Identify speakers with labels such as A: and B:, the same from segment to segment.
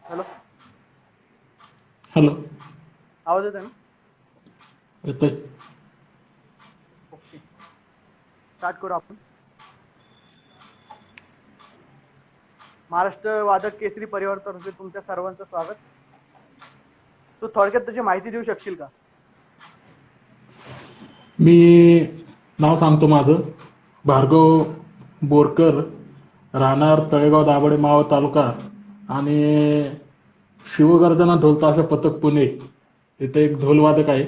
A: Hello.
B: Hello.
A: आवाज येतोय ना?
B: येतोय.
A: ओके, स्टार्ट करू आपण. महाराष्ट्र वादक केसरी परिवारातर्फे तुमच्या सर्वांचं स्वागत. तू थोडक्यात तुझी माहिती देऊ शकशील का?
B: मी नाव सांगतो माझं, भार्गव बोरकर, राहणार तळेगाव दाभाडे मावळ तालुका आणि शिवगर्जना ढोल ताशा पथक पुणे. इथे एक ढोलवादक आहे.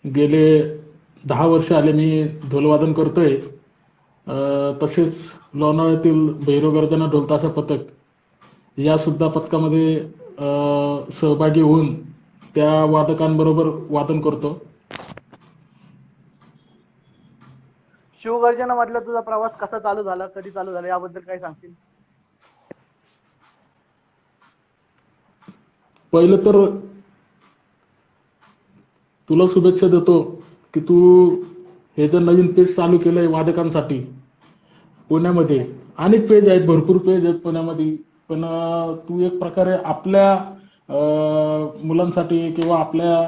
B: गेले 10 वर्ष आले मी ढोलवादन करतोय. तसेच लोणावळ्यातील भैरवगर्जना ढोल ताशा पथक या सुद्धा पथकामध्ये सहभागी होऊन त्या वादकांबरोबर वादन करतो.
A: शिवगर्जना मधला तुझा प्रवास कसा चालू झाला, कधी चालू झाला, याबद्दल काय सांगशील?
B: पहिलं तर तुला शुभेच्छा देतो की तू हे जर नवीन पेज चालू केलंय वादकांसाठी पुण्यामध्ये. अनेक पेज आहेत, भरपूर पेज आहेत पुण्यामध्ये, पण तू एक प्रकारे आपल्या मुलांसाठी किंवा आपल्या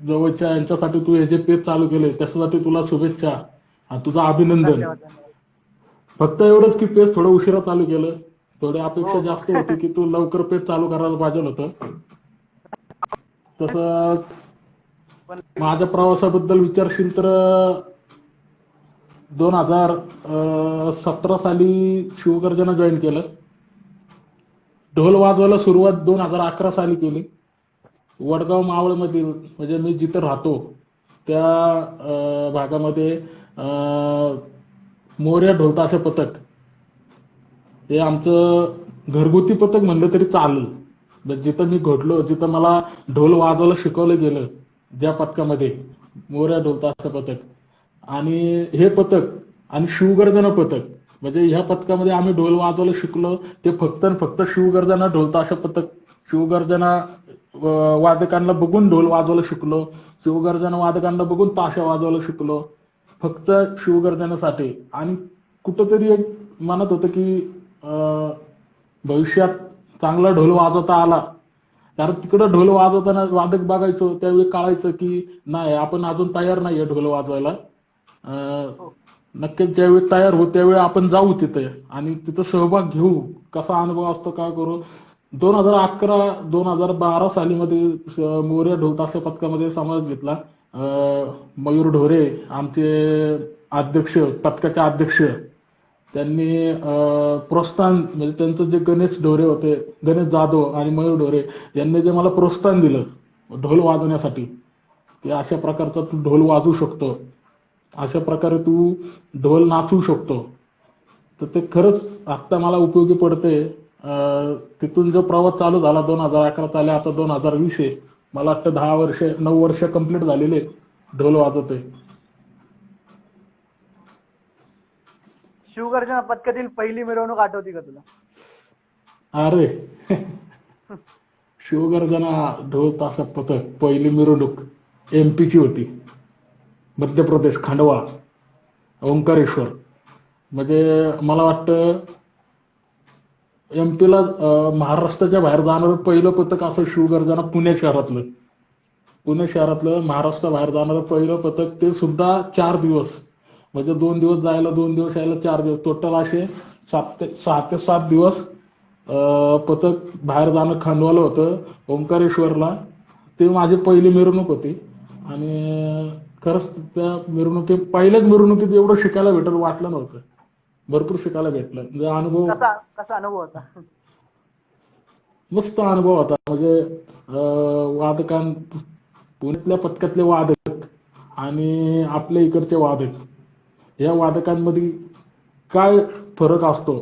B: जवळच्या यांच्यासाठी तू हे जे पेज चालू केलंय त्याच्यासाठी तुला शुभेच्छा आणि तुझं अभिनंदन.
A: धन्यवाद धन्यवाद.
B: फक्त एवढंच की पेज थोडं उशिरा चालू केलं. थोडी अपेक्षा
A: हो हो.
B: जास्त होती की तू लवकर पेज चालू करायला पाहिजे होतं. तसंच
A: पण
B: माझ्या प्रवासाबद्दल विचारशील तर 2017 साली शिवगर्जना जॉईन केलं. ढोल वाजवायला सुरुवात 2011 साली केली. वडगाव मावळमधील म्हणजे मी जिथं राहतो त्या भागामध्ये मोरया ढोल ताशा पथक हे आमचं घरगुती पथक म्हणलं तरी चालेल. जिथं मी घडलो, जिथं मला ढोल वाजवायला शिकवलं गेलं, ज्या पथकामध्ये मोरया ढोल ताशा पथक आणि हे पथक आणि शिवगर्जना पथक म्हणजे ह्या पथकामध्ये आम्ही ढोल वाजवायला शिकलो ते फक्त आणि फक्त शिवगर्जना ढोल ताशा पथक. शिवगर्जना वादकांना बघून ढोल वाजवायला शिकलो, शिवगर्जना वादकांना बघून ताशा वाजवायला शिकलो, फक्त शिवगर्जनेसाठी. आणि कुठंतरी एक मनात होतं की भविष्यात चांगला ढोल वाजवता आला, कारण तिकडं ढोल वाजवताना वादक बघायचो त्यावेळी कळायचं की नाही आपण अजून तयार नाहीये ढोल वाजवायला.
A: हो.
B: नक्कीच ज्यावेळी तयार होऊ त्यावेळी आपण जाऊ तिथे आणि तिथं सहभाग घेऊ. कसा अनुभव असतो काय करू. 2011-2012 साली मध्ये मोरया ढोल ताशा पथकामध्ये समावेश घेतला. मयूर ढोरे आमचे अध्यक्ष, पथकाचे अध्यक्ष, त्यांनी प्रोत्साहन म्हणजे त्यांचं जे गणेश ढोरे होते, गणेश जाधव आणि मयूर ढोरे यांनी जे मला प्रोत्साहन दिलं ढोल वाजवण्यासाठी की अशा प्रकारचा तू ढोल वाजवू शकतो, अशा प्रकारे तू ढोल नाचवू शकतो, तर ते खरंच आत्ता मला उपयोगी पडते. तिथून जो प्रवास चालू झाला 2011 साली, आता 2020 आहे. मला वाटतं 9 वर्ष कंप्लीट झालेले ढोल वाजवतोय.
A: शिवगर्जना पथकातील पहिली मिरवणूक आठवती का तुला?
B: अरे शिवगर्जना ढोल ताशा पथक पहिली मिरवणूक एमपीची होती. मध्य प्रदेश, खंडवा, ओंकारेश्वर. म्हणजे मला वाटतं एमपीला महाराष्ट्राच्या बाहेर जाणारं पहिलं पथक असं शिवगर्जना पुणे शहरातलं. पुणे शहरातलं महाराष्ट्राबाहेर जाणारं पहिलं पथक, ते सुद्धा 4 दिवस. म्हणजे 2 दिवस जायला 2 दिवस यायला 4 दिवस, टोटल असे 6 ते 7 दिवस पथक बाहेर जाणं खंडवालं होतं ओंकारेश्वरला. ते माझी पहिली मिरवणूक होती आणि खरंच त्या पहिल्याच मिरवणुकीत एवढं शिकायला भेटेल वाटलं नव्हतं. भरपूर शिकायला भेटलं. म्हणजे अनुभव
A: कसा कसा अनुभव होता?
B: मस्त अनुभव होता. म्हणजे वादकां पुण्यातल्या पथकातले वादक आणि आपल्या इकडचे वादक, या वादकांमध्ये काय फरक असतो.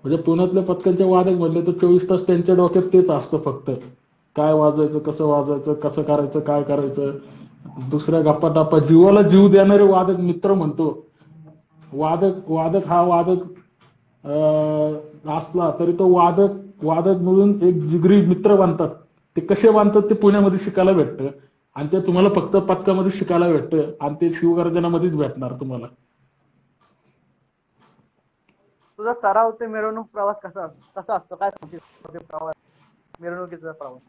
B: म्हणजे पुण्यातल्या पथकांचे वादक म्हणले तर 24 तास त्यांच्या डोक्यात तेच असतं फक्त, काय वाजवायचं, कसं वाजवायचं, कसं करायचं, काय करायचं. दुसऱ्या गप्पा टप्पा, जीवाला जीव देणारे वादक मित्र म्हणतो. वादक हा वादक असला तरी तो वादक मिळून एक जिगरी मित्र बनतात. ते कसे बांधतात ते पुण्यामध्ये शिकायला भेटतं आणि ते तुम्हाला फक्त पथकामध्ये शिकायला भेटतं आणि ते शिवगर्जनामध्येच भेटणार तुम्हाला.
A: तुझा सराव ते मिरवणूक प्रवास कसा असतो, काय सांगशील ते प्रवास, मिरवणुकीचा प्रवास?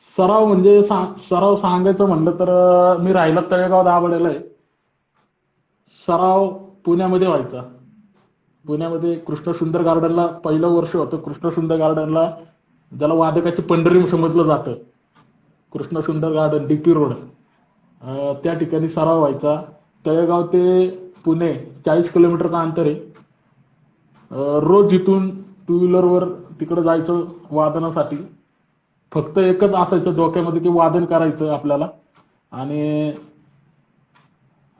B: सराव म्हणजे सराव सांगायचं म्हणलं तर मी राहिला तळेगाव दाभाडेला आहे. सराव पुण्यामध्ये व्हायचा. पुण्यामध्ये कृष्ण सुंदर गार्डनला पहिलं वर्ष होतं. कृष्ण सुंदर गार्डनला ज्याला वादकाची पंढरी समजलं जातं, कृष्ण सुंदर गार्डन डीपी रोड, त्या ठिकाणी सराव व्हायचा. तळेगाव ते पुणे 40 किलोमीटरचं अंतर आहे. रोज इथून टू व्हीलरवर तिकडे जायचं वादनासाठी. फक्त एकच असायचं डोक्यामध्ये की वादन करायचं आपल्याला आणि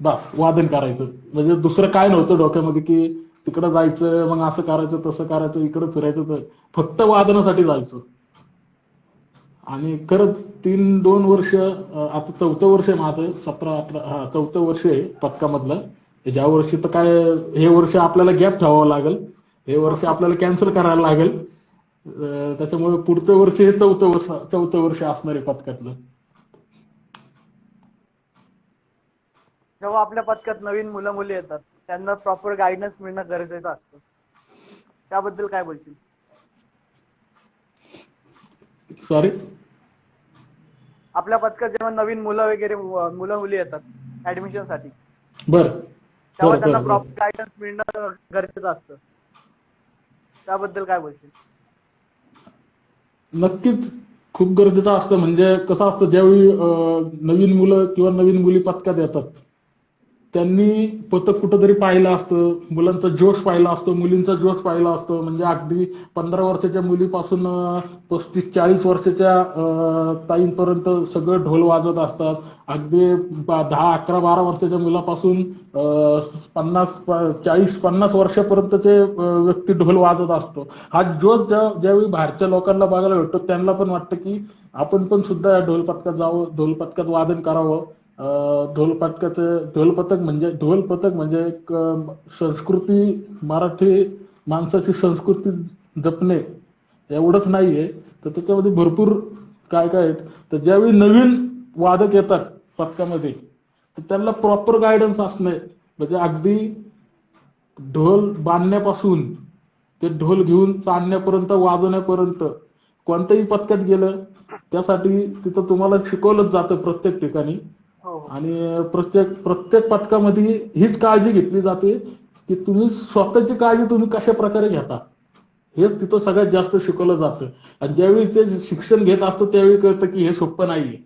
B: बस वादन करायचं. म्हणजे दुसरं काय नव्हतं डोक्यामध्ये की तिकडं जायचं मग असं करायचं तसं करायचं इकडं फिरायचं. तर फक्त वादनासाठी जायचं. आणि खरंच 2 वर्ष, आता 4थं वर्ष आहे माझं, 17-18, 4थं वर्ष आहे पथकामधलं. ज्या वर्षी तर काय, हे वर्ष आपल्याला गॅप ठेवावं लागेल, हे वर्ष आपल्याला कॅन्सल करायला लागेल. त्याच्यामुळे पुढचं वर्ष हे 4थं वर्ष असणार आहे पथकातलं.
A: जेव्हा आपल्या पथकात नवीन मुलं मुली येतात त्यांना प्रॉपर गायडन्स मिळणं गरजेचं असतं, त्याबद्दल काय बोलशील?
B: सॉरी.
A: आपल्या पथकात जेव्हा नवीन मुलं मुली येतात ऍडमिशन साठी,
B: बरं
A: तेव्हा
B: बरं
A: त्यांना
B: बरं
A: प्रॉपर
B: बरं
A: गायडन्स मिळणं गरजेचं असतं, त्याबद्दल काय बोलशील?
B: नक्कीच खूप गरजेचं असतं. म्हणजे कसं असतं, ज्यावेळी नवीन मुलं किंवा नवीन मुली पथकात येतात त्यांनी पथक कुठंतरी पाहिलं असतं, मुलांचा जोश पाहिला असतो, मुलींचा जोश पाहिला असतो. म्हणजे अगदी 15 वर्षाच्या मुलीपासून 35-40 वर्षाच्या ताईंपर्यंत सगळं ढोल वाजत असतात. अगदी 10-11-12 वर्षाच्या मुलापासून 40-50 वर्षापर्यंतचे व्यक्ती ढोल वाजत असतो. हा जोश ज्यावेळी बाहेरच्या लोकांना बघायला भेटतो त्यांना पण वाटतं की आपण पण सुद्धा ढोल पथकात जावं, ढोल पथकात वादन करावं. ढोल पथक म्हणजे एक संस्कृती, मराठी माणसाची संस्कृती जपणे एवढंच नाहीये, तर त्याच्यामध्ये भरपूर काय काय आहेत. तर ज्यावेळी नवीन वादक येतात पथकामध्ये तर त्यांना प्रॉपर गायडन्स असणे, म्हणजे अगदी ढोल बांधण्यापासून ते ढोल घेऊन चालण्यापर्यंत, वाजवण्यापर्यंत कोणत्याही पथकात गेलं त्यासाठी तिथं तुम्हाला शिकवलंच जातं प्रत्येक ठिकाणी.
A: हो हो.
B: आणि प्रत्येक पथकामध्ये हीच काळजी घेतली जाते की तुम्ही स्वतःची काळजी तुम्ही कशा प्रकारे घेता हेच तिथं सगळ्यात जास्त शिकवलं जातं. आणि ज्यावेळी ते शिक्षण घेत असतो त्यावेळी कळतं की हे सोपं नाहीये.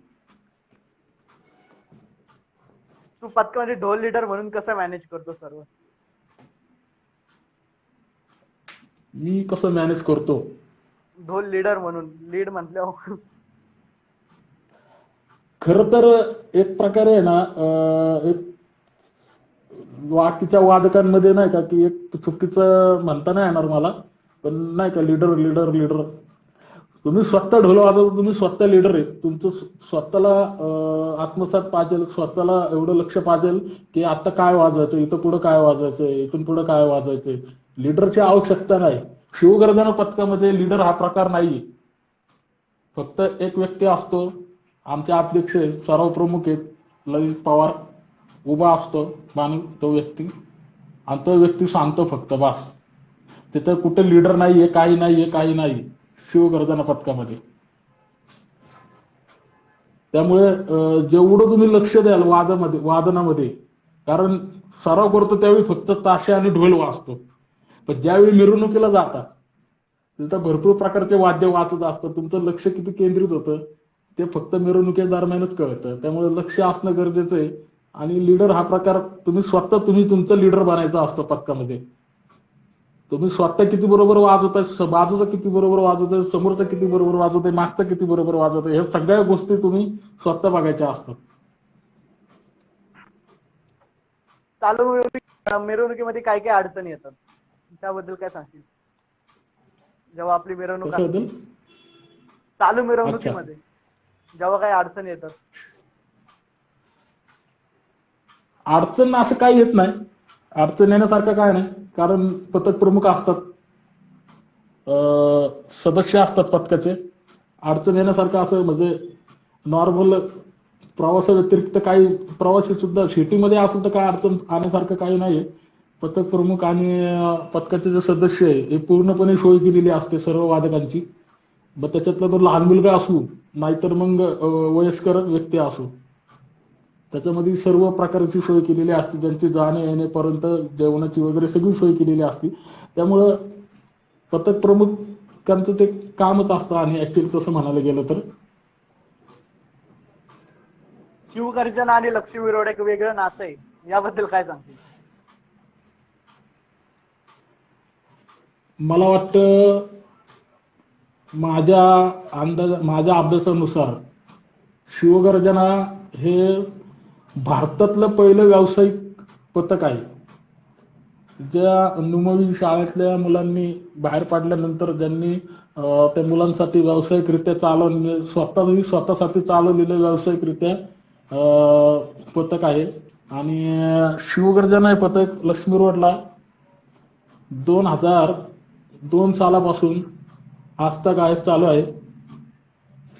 A: तू पथकामध्ये ढोल लीडर म्हणून कसं मॅनेज करतो सर्व?
B: मी कसं मॅनेज करतो?
A: ढोल लीडर म्हणून, लीड म्हटल्यावर
B: खरं तर एक प्रकारे आहे ना, एक बाकीच्या वादकांमध्ये नाही का की एक चुकीचं म्हणता नाही येणार मला, पण नाही का लीडर लीडर लीडर, तुम्ही स्वतः ढोल वाजवता, तुम्ही स्वतः लीडर आहे. तुमचं स्वतःला आत्मसात पाहिजे, स्वतःला एवढं लक्ष पाहिजे की आता काय वाजवायचं, इथं पुढं काय वाजवायचंय, इथून पुढं काय वाजवायचंय. लीडरची आवश्यकता नाही. शिवगर्जना पथकामध्ये लीडर हा प्रकार नाहीये. फक्त एक व्यक्ती असतो, आमचे अध्यक्ष सराव प्रमुख आहेत ललित पवार, उभा असतो बाणू तो व्यक्ती, आणि तो व्यक्ती सांगतो फक्त बस. तिथं कुठे लीडर नाहीये, काही नाहीये, काही नाही शिवगर्जना पथकामध्ये. त्यामुळे जेवढं तुम्ही लक्ष द्याल वादनामध्ये, कारण सराव करतो त्यावेळी फक्त ताशे आणि ढोल वाजतो, पण ज्यावेळी मिरवणुकीला जातात तिथं भरपूर प्रकारचे वाद्य वाजत असतात. तुमचं लक्ष किती केंद्रित होतं ते फक्त मिरवणुकी दरम्यानच कळतं. त्यामुळे लक्ष असणं गरजेचं आहे. आणि लीडर हा प्रकार तुम्ही तुमचं लीडर बनायचं असतं पथकामध्ये. तुम्ही स्वतः किती बरोबर वाजवताय, बाजूचा किती बरोबर वाजवताय, समोरचा किती बरोबर वाजवताय, मागचा किती बरोबर वाजवताय, हे सगळ्या गोष्टी तुम्ही स्वतः बघायच्या असतात.
A: चालू मिरवणुकीमध्ये काय काय अडचणी येतात, त्याबद्दल काय सांगशील? जेव्हा आपली मिरवणूक असते,
B: कशाबद्दल?
A: चालू
B: अच्छा.
A: मिरवणुकीमध्ये जेव्हा काही अडचणी येतात?
B: अडचण असं काही येत नाही, अडचण येण्यासारखं काय नाही. कारण पथक प्रमुख असतात, सदस्य असतात पथकाचे. अडचण येण्यासारखं असं म्हणजे नॉर्मल प्रवासाव्यतिरिक्त काही प्रवासी सुद्धा सिटीमध्ये असेल तर काय अडचण आणण्यासारखं काही नाहीये. पथक प्रमुख आणि पथकाचे जे सदस्य आहे हे पूर्णपणे सोय केलेली असते सर्व वादकांची. मग त्याच्यातला तो लहान मुलगा असू नाहीतर मग वयस्कर व्यक्ती असू, त्याच्यामध्ये सर्व प्रकारची सोय केलेली असते. त्यांची जाणे येण्यापर्यंत जेवणाची वगैरे सगळी सोय केलेली असते. त्यामुळं पथक प्रमुखांचं ते कामच असतं. आणि ऍक्च्युअली तसं म्हणायला गेलं तर
A: शिवगर्जन आणि लक्ष्मी रोड एक वेगळं नातं आहे, याबद्दल काय सांगतील?
B: मला वाटतं माझ्या अभ्यासानुसार शिवगर्जना हे भारतातलं पहिलं व्यावसायिक पथक आहे. ज्या नुमवी शाळेतल्या मुलांनी बाहेर पडल्यानंतर ज्यांनी त्या मुलांसाठी व्यावसायिकरित्या स्वतःसाठी चालवलेलं व्यावसायिकरित्या पथक आहे. आणि शिवगर्जना हे पथक लक्ष्मी रोडला 2002 सालापासून आजतागायत चालू आहे.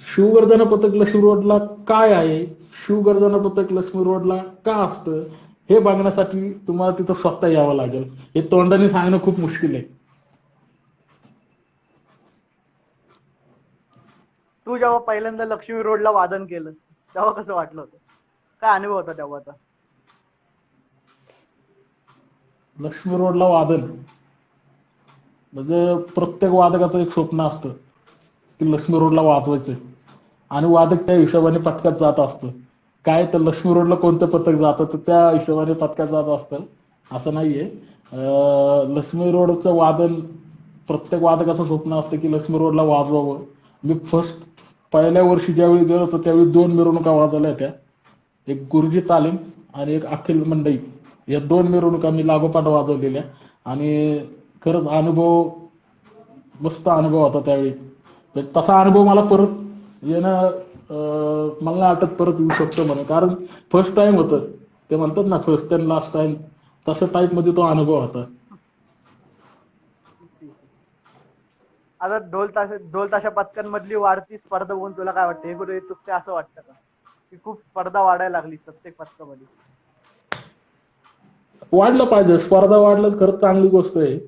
B: शिवगर्जना पथक लक्ष्मी रोडला काय आहे, शिवगर्जना पथक लक्ष्मी रोडला का असतं, हे बघण्यासाठी तुम्हाला तिथं स्वतः यावं लागेल. हे तोंडाने सांगणं खूप मुश्किल आहे.
A: तू जेव्हा पहिल्यांदा लक्ष्मी रोडला वादन केलं तेव्हा कसं वाटलं होतं? काय अनुभव होता तेव्हाचा?
B: लक्ष्मी रोडला वादन म्हणजे प्रत्येक वादकाचं एक स्वप्न असतं की लक्ष्मी रोडला वाजवायचं. आणि वादक त्या हिशोबाने पथकात जात असतं. काय तर लक्ष्मी रोडला कोणतं पथक जातं तर त्या हिशोबाने पथकात जात असतं असं नाहीये. लक्ष्मी रोडचं वादन प्रत्येक वादकाचं स्वप्न असतं की लक्ष्मी रोडला वाजवावं. मी पहिल्या वर्षी ज्यावेळी गेलो होतो त्यावेळी 2 मिरवणुका वाजवल्या होत्या. एक गुरुजी तालीम आणि एक अखिल मंडई, या 2 मिरवणुका मी लागोपाठ वाजवलेल्या. आणि खरंच मस्त अनुभव होता त्यावेळी. तसा अनुभव मला परत येणं मला नाही वाटत परत येऊ शकतो म्हणून, कारण फर्स्ट टाइम होतं. ते म्हणतात ना फर्स्ट अँड लास्ट टाइम, तशा टाईप मध्ये तो अनुभव होता.
A: आता ढोल ताशा पथकांमधली वाढती स्पर्धा बघून तुला काय वाटतं? हे कुठे चुकते असं वाटतं का, की खूप स्पर्धा वाढायला लागली प्रत्येक पथकामध्ये?
B: वाढलं पाहिजे, स्पर्धा वाढलंच खरंच चांगली गोष्ट आहे.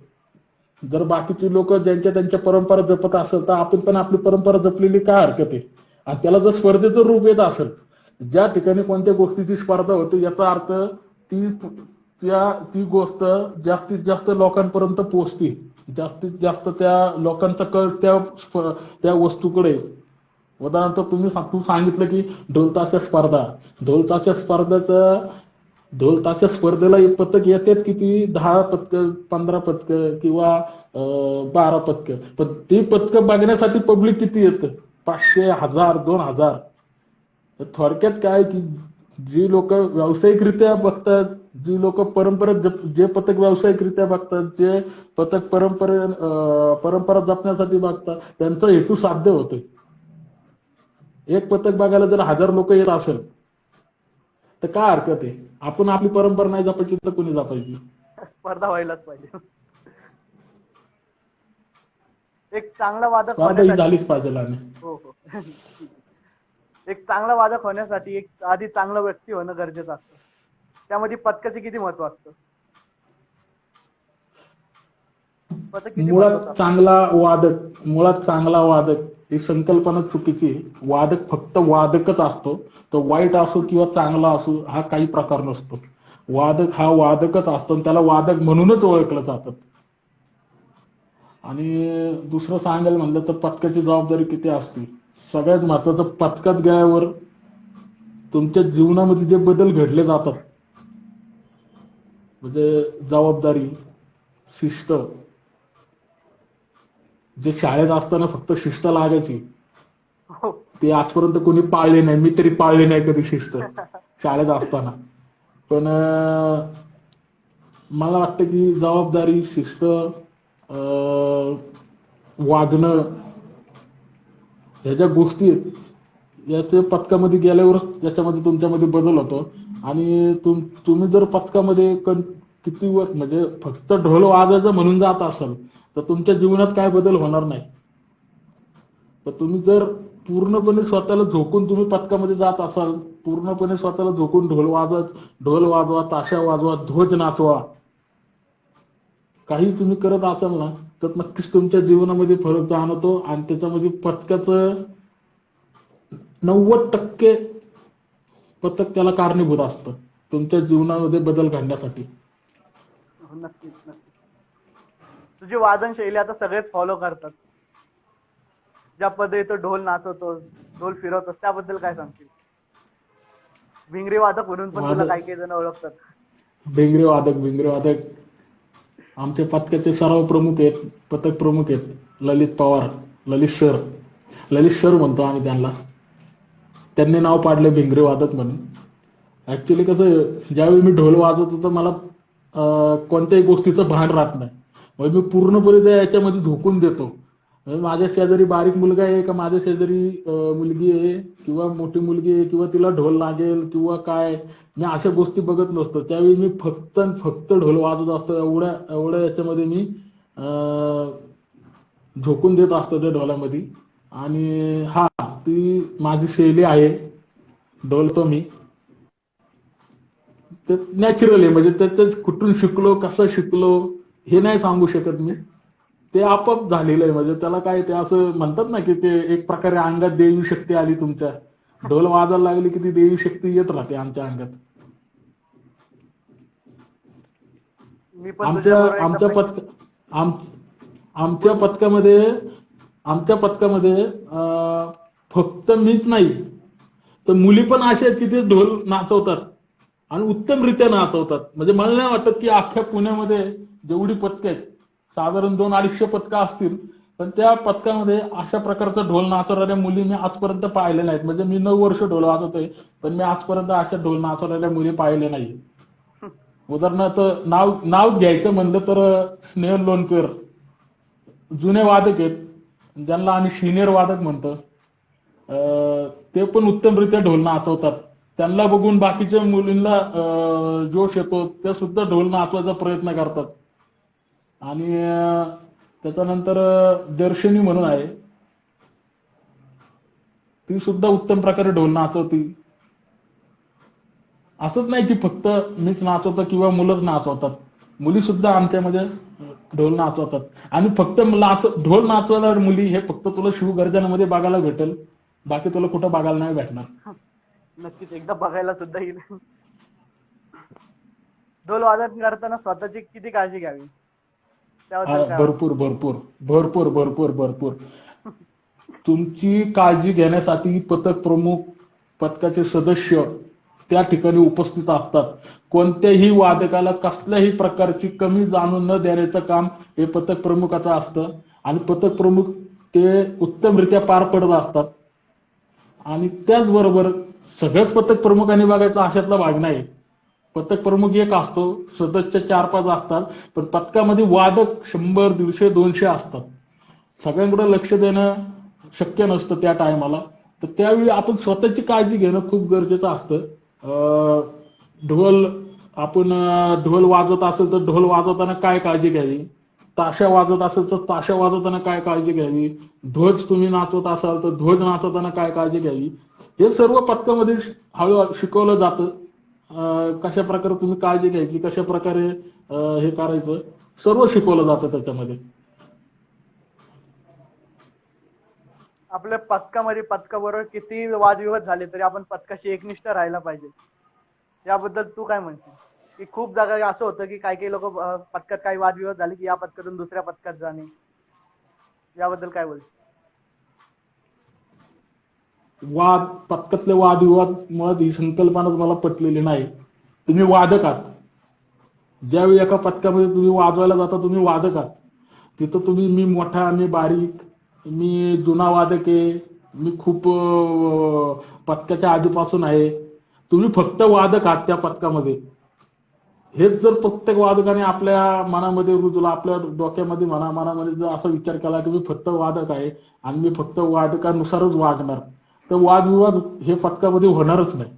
B: जर बाकीची लोक त्यांच्या परंपरा जपत असेल तर आपण पण आपली परंपरा जपलेली काय हरकत आहे. आणि त्याला जर स्पर्धेचं रूप येत असेल, ज्या ठिकाणी कोणत्या गोष्टीची स्पर्धा होते याचा अर्थ ती गोष्ट जास्तीत जास्त लोकांपर्यंत पोहोचते, जास्तीत जास्त त्या लोकांचा कल त्या वस्तूकडे. उदाहरणार्थ तू सांगितलं की ढोल ताशा स्पर्धेला एक पथक येतात किती, 10 पथक 15 पथक किंवा 12 पथक. पण ती पथक बघण्यासाठी पब्लिक किती येतं, 500, 1000, 2000. थोडक्यात काय की जी लोक व्यावसायिकरित्या बघतात, जी लोक जे पथक व्यावसायिकरित्या बघतात, जे पथक परंपरा जपण्यासाठी बघतात, त्यांचा हेतू साध्य होतोय. एक पथक बघायला जर 1000 लोक येत असेल तर काय हरकत आहे. आपण आपली परंपरा नाही जपायची तर कोणी जपायची?
A: स्पर्धा व्हायलाच पाहिजे. एक चांगला वादक
B: स्पर्धा ही
A: होण्यासाठी
B: झालीच पाहिजे. आणि
A: हो हो एक चांगला वादक होण्यासाठी एक आधी चांगला व्यक्ती होणं गरजेचं असतं. त्यामध्ये पथकाचे किती महत्व असतं? पथक किती महत्वाचं
B: मुळात चांगला वादक ही संकल्पना चुकीची आहे. वादक फक्त वादकच असतो. तो वाईट असो किंवा चांगला असो हा काही प्रकार नसतो. वादक हा वादकच असतो, त्याला वादक म्हणूनच ओळखलं जातं. आणि दुसरं सांगायला म्हणलं तर पथकाची जबाबदारी किती असते. सगळ्यात महत्वाचं, पथकात गेल्यावर तुमच्या जीवनामध्ये जे बदल घडले जातात, म्हणजे जबाबदारी, शिस्त, जे शाळेत असताना फक्त शिस्त लागायची
A: हो.
B: ते आजपर्यंत कोणी पाळले नाही. मी तरी पाळले नाही कधी शिस्त शाळेत असताना. पण मला वाटतं की जबाबदारी, शिस्त, वागणं, ह्या ज्या गोष्टी आहेत याचे पथकामध्ये गेल्यावरच याच्यामध्ये तुमच्यामध्ये बदल होतो. आणि तुम्ही जर पथकामध्ये किती म्हणजे फक्त ढोल वाजायचं म्हणून जात असाल तर तुमच्या जीवनात काय बदल होणार नाही. तर तुम्ही जर पूर्णपणे स्वतःला झोकून तुम्ही पथकामध्ये जात असाल, पूर्णपणे स्वतःला झोकून ढोल वाजवा, ताशा वाजवा, ध्वज नाचवा, काही तुम्ही करत असाल ना तर नक्कीच तुमच्या जीवनामध्ये फरक जाणवतो आणि त्याच्यामध्ये पथकाचं 90% पथक त्याला कारणीभूत असतं तुमच्या जीवनामध्ये बदल घडण्यासाठी.
A: हो, नक्कीच नक्कीच. तुझी वादन शैली आता सगळेच फॉलो करतात. ज्या पद्धतीने तो ढोल नाचवतोस, ढोल फिरवतोस, त्याबद्दल काय सांगशील? भिंगरी वादक म्हणून पण तुला
B: वादक,
A: काही काही जण ओळखतात.
B: भिंगरे वादक आमच्या पथकाचे सर्व प्रमुख आहेत, पथक प्रमुख आहेत. ललित पवार, ललित सर म्हणतो आम्ही त्यांना. त्यांनी नाव पाडलं भिंगरे वादक म्हणून. ऍक्च्युली कसं आहे, ज्यावेळी मी ढोल वाजवतो तर मला कोणत्याही गोष्टीचं भान राहत नाही. म्हणजे मी पूर्णपणे त्या याच्यामध्ये झोकून देतो. म्हणजे माझ्या शेजारी बारीक मुलगा आहे का माझ्या शेजारी मुलगी आहे किंवा मोठी मुलगी आहे किंवा तिला ढोल लागेल किंवा काय, मी अशा गोष्टी बघत नसतो. त्यावेळी मी फक्त आणि फक्त ढोल वाजवत असतो. एवढ्या एवढ्या याच्यामध्ये मी झोकून देत असतो त्या ढोलामध्ये. आणि हा, ती माझी शैली आहे. ढोलतो मी, ते नॅचरल आहे. म्हणजे त्याच कुठून शिकलो, कसं शिकलो हे नाही सांगू शकत मी. ते आपोआप झालेलं आहे. म्हणजे त्याला काय, ते असं म्हणतात ना की ते एक प्रकारे अंगात देवी शक्ती आली तुमच्या. ढोल वाजायला लागली की ती देवी शक्ती येत राहते आमच्या अंगात.
A: मी पण
B: आमच्या
A: तुझ्याबरोबर
B: आमच्या
A: एकदम
B: पथक आम आमच्या
A: बोल बोल.
B: पथकामध्ये आमच्या पथकामध्ये फक्त मीच नाही तर मुली पण अशा आहेत की ते ढोल नाचवतात आणि उत्तमरित्या नाचवतात. म्हणजे मला नाही वाटत की अख्ख्या पुण्यामध्ये जेवढी पथकं आहेत, साधारण 200-250 पथकं असतील, पण त्या पथकामध्ये अशा प्रकारचा ढोल नाचवणाऱ्या मुली मी आजपर्यंत पाहिल्या नाहीत. म्हणजे मी 9 वर्ष ढोल वाजवतोय, पण मी आजपर्यंत अशा ढोल नाचवणाऱ्या मुली पाहिल्या नाही. उदाहरणार्थ नाव घ्यायचं म्हणलं तर स्नेहल लोणकर, जुने वादक आहेत, ज्यांना आम्ही सिनियर वादक म्हणतो. ते पण उत्तमरित्या ढोल नाचवतात. त्यांना बघून बाकीच्या मुलींना जोश येतो, ते सुद्धा ढोल नाचवायचा प्रयत्न करतात. आणि त्याच्यानंतर दर्शनी म्हणून आहे, ती सुद्धा उत्तम प्रकारे ढोल नाचवती. असंच नाही की फक्त मीच नाचवतो किंवा मुलंच नाचवतात, मुली सुद्धा आमच्यामध्ये ढोल नाचवतात. आणि फक्त ढोल नाचवणाऱ्या मुली हे फक्त तुला शिवगर्जनामध्ये बघायला भेटेल, बाकी तुला कुठं बघायला नाही भेटणार.
A: नक्कीच एकदा बघायला सुद्धा येईल. ढोल वादन करताना स्वतःची किती काळजी घ्यावी, त्याबद्दल काय वाटतं?
B: भरपूर भरपूर भरपूर भरपूर भरपूर. तुमची काळजी घेण्यासाठी पथक प्रमुख, पथकाचे सदस्य त्या ठिकाणी उपस्थित असतात. कोणत्याही वादकाला कसल्याही प्रकारची कमी जाणून न देण्याचं काम हे पथक प्रमुखाचं असतं. आणि पथक प्रमुख ते उत्तमरित्या पार पडत असतात. आणि त्याचबरोबर सगळ्याच पथक प्रमुखांनी बघायचं अशातला भाग नाही. पथक प्रमुख एक असतो, सदस्य 4-5 असतात, पण पथकामध्ये वादक 100, 150, 200 असतात. सगळ्यांकडे लक्ष देणं शक्य नसतं त्या टायमाला. तर त्यावेळी आपण स्वतःची काळजी घेणं खूप गरजेचं असतं. ढोल आपण ढोल वाजवत असेल तर ढोल वाजवताना काय काळजी घ्यावी, ताशा वाजवत असेल तर ताशा वाजवताना काय काळजी घ्यावी, ध्वज तुम्ही नाचवत असाल तर ध्वज नाचवताना काय काळजी घ्यावी, हे सर्व पथकामध्ये हळूहळू शिकवलं जातं. कशा प्रकारे तुम्ही काळजी घ्यायची, कशा प्रकारे हे करायचं, सर्व शिकवलं जातं त्याच्यामध्ये.
A: आपल्या पथकामध्ये पथकाबरोबर किती वादविवाद झाले तरी आपण पथकाशी एकनिष्ठ राहायला पाहिजे, याबद्दल तू काय म्हणशील? की खूप जागा असं होतं की काही काही लोक पथकात काही वादविवाद झाले की या पथकातून दुसऱ्या पथकात जाणे, याबद्दल काय बोलशील?
B: पथकातले वादविवाद मुळात ही संकल्पनाच मला पटलेली नाही. तुम्ही वादक आहात, ज्यावेळी एका पथकामध्ये तुम्ही वाजवायला जाता तुम्ही वादक आहात. तिथं तुम्ही मी मोठा, मी बारीक, मी जुना वादक आहे, मी खूप पथकाच्या आधीपासून आहे, तुम्ही फक्त वादक आहात त्या पथकामध्ये. हेच जर प्रत्येक वादकाने आपल्या मनामध्ये रुजलं, आपल्या डोक्यामध्ये मनामध्ये जर असा विचार केला की मी फक्त वादक आहे आणि मी फक्त वादकानुसारच वागणार, तर वादविवाद हे पथकामध्ये होणारच नाही,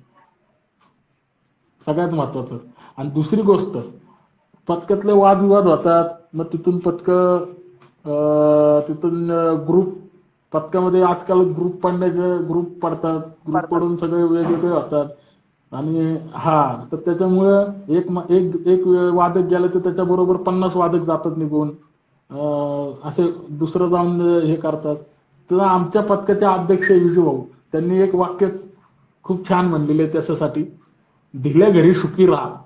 B: सगळ्यात महत्वाचं. आणि दुसरी गोष्ट, पथकातले वादविवाद होतात, मग तिथून तिथून ग्रुप, पथकामध्ये आजकाल ग्रुप पडतात, ग्रुप पडून सगळे वेगवेगळे होतात. आणि हा, तर त्याच्यामुळं एक वादक गेलं तर त्याच्याबरोबर 50 वादक जातात निघून. असे दुसरं जाऊन हे करतात. तर आमच्या पथकाचे अध्यक्ष विजू भाऊ त्यांनी एक वाक्य खूप छान म्हणलेले आहे त्याच्यासाठी, ढिल्या घरी सुखी राहा.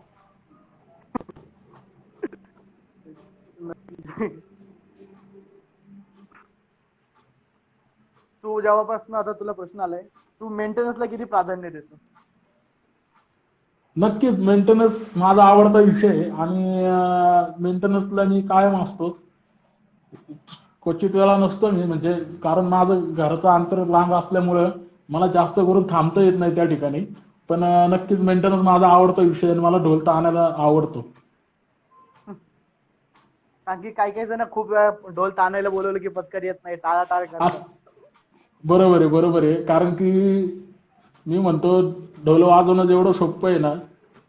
A: तू जेव्हापासून आता तुला प्रश्न आलाय, तू मेंटेनन्सला किती प्राधान्य देतो?
B: नक्कीच मेंटेनन्स माझा आवडता विषय आहे आणि मेंटेनन्सला मी कायम असतो. क्वचित वेळा नसतो मी, म्हणजे कारण माझं घराचं अंतर लांब असल्यामुळं मला जास्त करून थांबता येत नाही त्या ठिकाणी. पण नक्कीच मेंटेनन्स माझा आवडता विषय आणि मला ढोल ताणायला आवडतो.
A: कारण की काही काही जण खूप वेळा ढोल ताणायला बोलवलं की पत्कर येत नाही, टाळाटाळ करतात.
B: बरोबर आहे, बरोबर आहे. कारण की मी म्हणतो ढोल वाजवणं जेवढं सोपं आहे ना,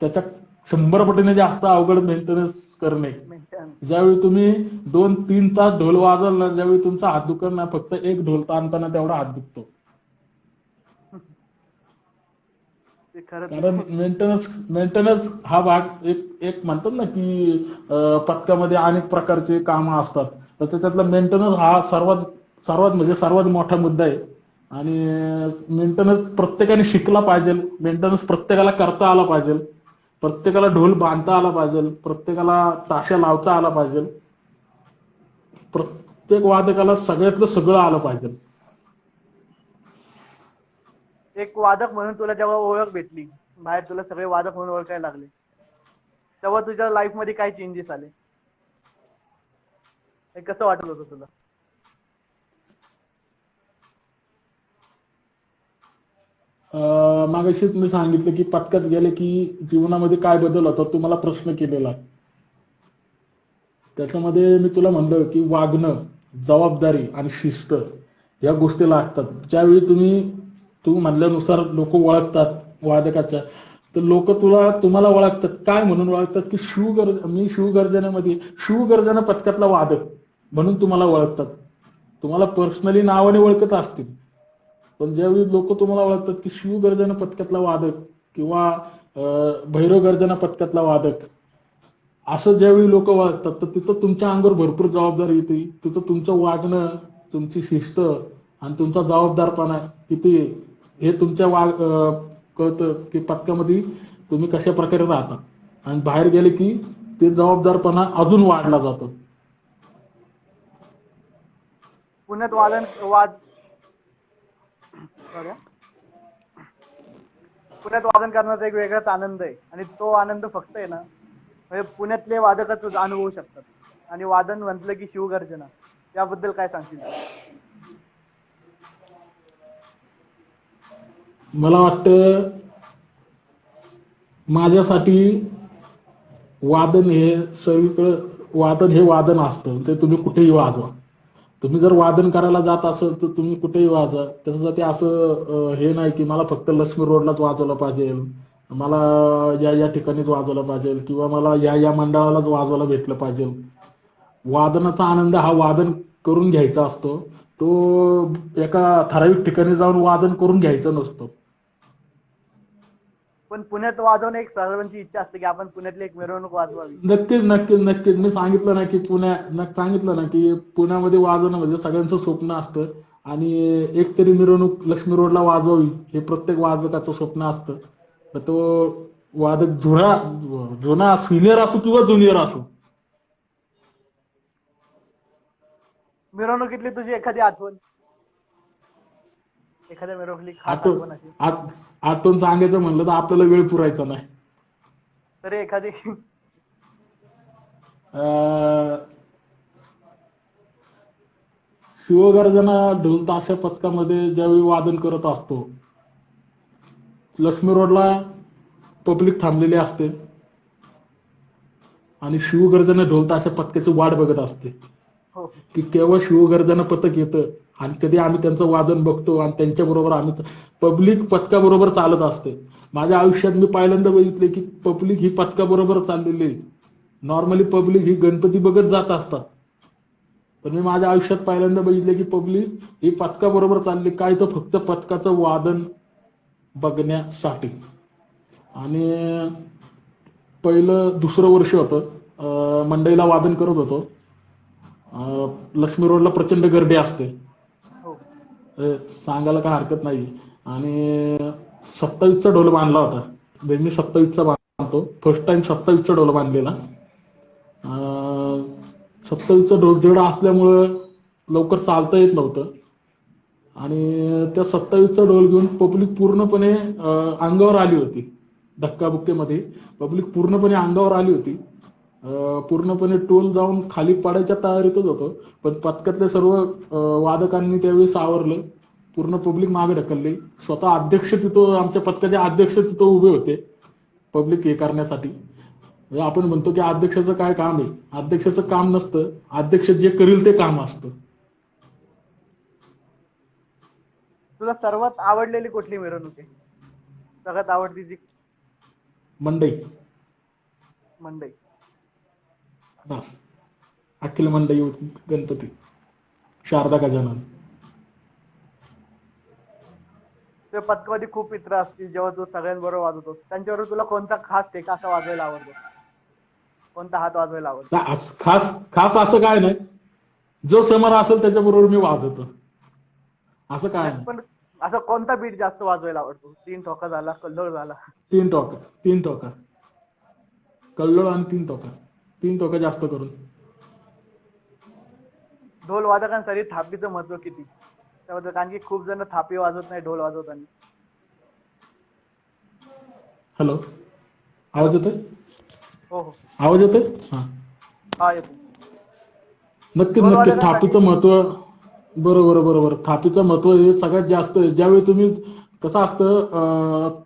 B: त्याच्या 100 पटीने जास्त अवघड मेंटेनन्स करणे.
A: मेंटेनन्स
B: ज्यावेळी तुम्ही 2-3 तास ढोल वाजवला, ज्यावेळी तुमचा हात दुखत ना, फक्त एक ढोल ताणताना तेवढा हात दुखतो.
A: ते खरंच
B: कारण मेंटेनन्स हा भाग एक म्हणतात ना की पथकामध्ये अनेक प्रकारचे कामं असतात, तर त्याच्यातला मेंटेनन्स हा सर्वात सर्वात म्हणजे सर्वात मोठा मुद्दा आहे. आणि मेंटेनन्स प्रत्येकाने शिकला पाहिजे. मेंटेनन्स प्रत्येकाला करता आला पाहिजे. प्रत्येकाला ढोल बांधता आला पाहिजे. प्रत्येकाला ताशा लावता आला पाहिजे. प्रत्येक वादकाला सगळ्यातलं सगळं आलं पाहिजे.
A: एक वादक म्हणून तुला जेव्हा ओळख भेटली, बाहेर तुला सगळे वादक म्हणून ओळखायला लागले, तेव्हा तुझ्या लाईफ मध्ये काय चेंजेस आले? हे कसं वाटत होतं तुला?
B: मागाशीच मी सांगितलं की पथकात गेले की जीवनामध्ये काय बदल होता, तू मला प्रश्न केलेला. त्याच्यामध्ये मी तुला म्हणलं की वागणं, जबाबदारी आणि शिस्त या गोष्टी लागतात. ज्यावेळी तू म्हणल्यानुसार लोक ओळखतात वादकाच्या, तर लोक तुम्हाला ओळखतात काय म्हणून ओळखतात की मी शिवगर्जना पथकातला वादक म्हणून तुम्हाला ओळखतात. तुम्हाला पर्सनली नावाने ओळखत असतील, पण ज्यावेळी लोक तुम्हाला ओळखतात की शिवगर्जना पथकातला वादक किंवा भैरव गर्जना पथकातला वादक, असं ज्यावेळी लोक ओळखतात, तर तिथं तुमच्या अंगावर भरपूर जबाबदारी येते. तिथं तुमचं वागणं, तुमची शिस्त आणि तुमचा जबाबदारपणा किती हे कळतं की पथकामध्ये तुम्ही कशा प्रकारे राहता. आणि बाहेर गेले की ते जबाबदारपणा अजून वाढला जातो.
A: पुण्यात वादन करण्याचा एक वेगळाच आनंद आहे, आणि तो आनंद फक्त आहे ना म्हणजे पुण्यातले वादकच अनुभवू शकतात. आणि वादन म्हटलं की शिवगर्जना, याबद्दल काय सांगशील?
B: मला वाटतं माझ्यासाठी वादन हे सगळीकडे वादन असतं. ते तुम्ही कुठेही वाजवा. तुम्ही जर वादन करायला जात असाल तर तुम्ही कुठेही वाजवा. त्याच्यासाठी असं हे नाही की मला फक्त लक्ष्मी रोडलाच वाजवलं पाहिजे, मला या ठिकाणीच वाजवलं पाहिजे, किंवा मला या मंडळालाच वाजवायला भेटलं पाहिजे. वादनाचा आनंद हा वादन करून घ्यायचा असतो. तो एका ठराविक ठिकाणी जाऊन वादन करून घ्यायचा नसतो.
A: पण पुण्यात वाजवणं एक सर्वांची इच्छा असते की आपण पुण्यातली एक मिरवणूक वाजवावी.
B: नक्कीच नक्कीच नक्कीच मी सांगितलं ना की पुण्यामध्ये वाजवणं म्हणजे सगळ्यांचं स्वप्न असतं. आणि एक तरी मिरवणूक लक्ष्मी रोडला वाजवावी हे प्रत्येक वादकाचं स्वप्न असतं. तर तो वादक जुना सिनियर असो किंवा ज्युनियर असो.
A: मिरवणुकीतली तुझी एखादी आठवण, एखाद्या मिरवणुकीतली खास आठवण असेल
B: आठवण सांगायचं म्हणलं तर आपल्याला वेळ पुरायचा नाही.
A: तरी एखादी.
B: शिवगर्जना ढोल ताशा पथकामध्ये ज्यावेळी वादन करत असतो, लक्ष्मी रोडला पब्लिक थांबलेली असते आणि शिवगर्जना ढोल ताशा पथकाची वाट बघत असते
A: हो.
B: की केव्हा शिवगर्जना पथक येतं आणि कधी आम्ही त्यांचं वादन बघतो आणि त्यांच्या बरोबर आम्ही पब्लिक पथकाबरोबर चालत असते. माझ्या आयुष्यात मी पहिल्यांदा बघितले की पब्लिक ही पथकाबरोबर चाललेली आहे. नॉर्मली पब्लिक ही गणपती बघत जात असतात, पण मी माझ्या आयुष्यात पहिल्यांदा बघितले की पब्लिक ही पथकाबरोबर चालली, काय तर फक्त पथकाचं वादन बघण्यासाठी. आणि पहिलं दुसरं वर्ष होतं, मंडईला वादन करत होतो. लक्ष्मी रोडला प्रचंड गर्दी असते,
A: हो.
B: सांगायला काय हरकत नाही. आणि 27चा ढोल बांधला होता. मी 27चा बांधतो, फर्स्ट टाइम 27चा ढोल बांधलेला. 27चा ढोल जड असल्यामुळं लवकर चालता येत नव्हतं. आणि त्या 27चा ढोल घेऊन पब्लिक पूर्णपणे अंगावर आली होती. धक्काबुक्कीमध्ये पब्लिक पूर्णपणे अंगावर आली होती. पूर्णपणे टोल जाऊन खाली पडायच्या तयारीतच होतो. पण पथकातल्या सर्व वादकांनी त्यावेळी सावरलं. पूर्ण पब्लिक मागे ढकलली. स्वतः अध्यक्ष तिथं, आमच्या पथकाचे अध्यक्ष तिथं उभे होते पब्लिक हे करण्यासाठी. म्हणजे आपण म्हणतो की अध्यक्षाचं काय काम आहे, अध्यक्षाचं काम नसतं, अध्यक्ष जे करील ते काम असतं.
A: तुला सर्वात आवडलेली कुठली मिरवणूक आहे? सगळ्यात आवडतीची
B: मंडई,
A: मंडई.
B: बस. अखिल मंडई गणपती, शारदा गजानन.
A: तुझ्या पथकामध्ये खूप मित्र असतील, जेव्हा तू सगळ्यांबरोबर वाजवतो त्यांच्याबरोबर तुला कोणता खास टेका असा वाजवायला आवडतो? कोणता हात वाजवायला आवडतो?
B: खास खास असं काय नाही, जो समोर असेल त्याच्याबरोबर मी वाजवतो, असं काय नाही.
A: पण असं कोणता बीट जास्त वाजवायला आवडतो? 3 ठोका झाला, कल्लोळ झाला.
B: 3 ठोका कल्लोळ आणि 3 ठोका, 3 ठोका जास्त करून.
A: ढोल वादकांसाठी थापीचं महत्व किती त्याबद्दल? कारण की खूप जण थापी वाजवत नाही ढोल वाजवताना.
B: हॅलो, आवाज येतोय?
A: हो हो,
B: आवाज येतोय? हा,
A: हा येतो.
B: नक्कीच
A: ढोल
B: नक्कीच.
A: वादकांसाठी
B: थापीचं महत्व, बरोबर. थापीचं महत्व हे सगळ्यात जास्त. ज्यावेळी तुम्ही, कसं असतं,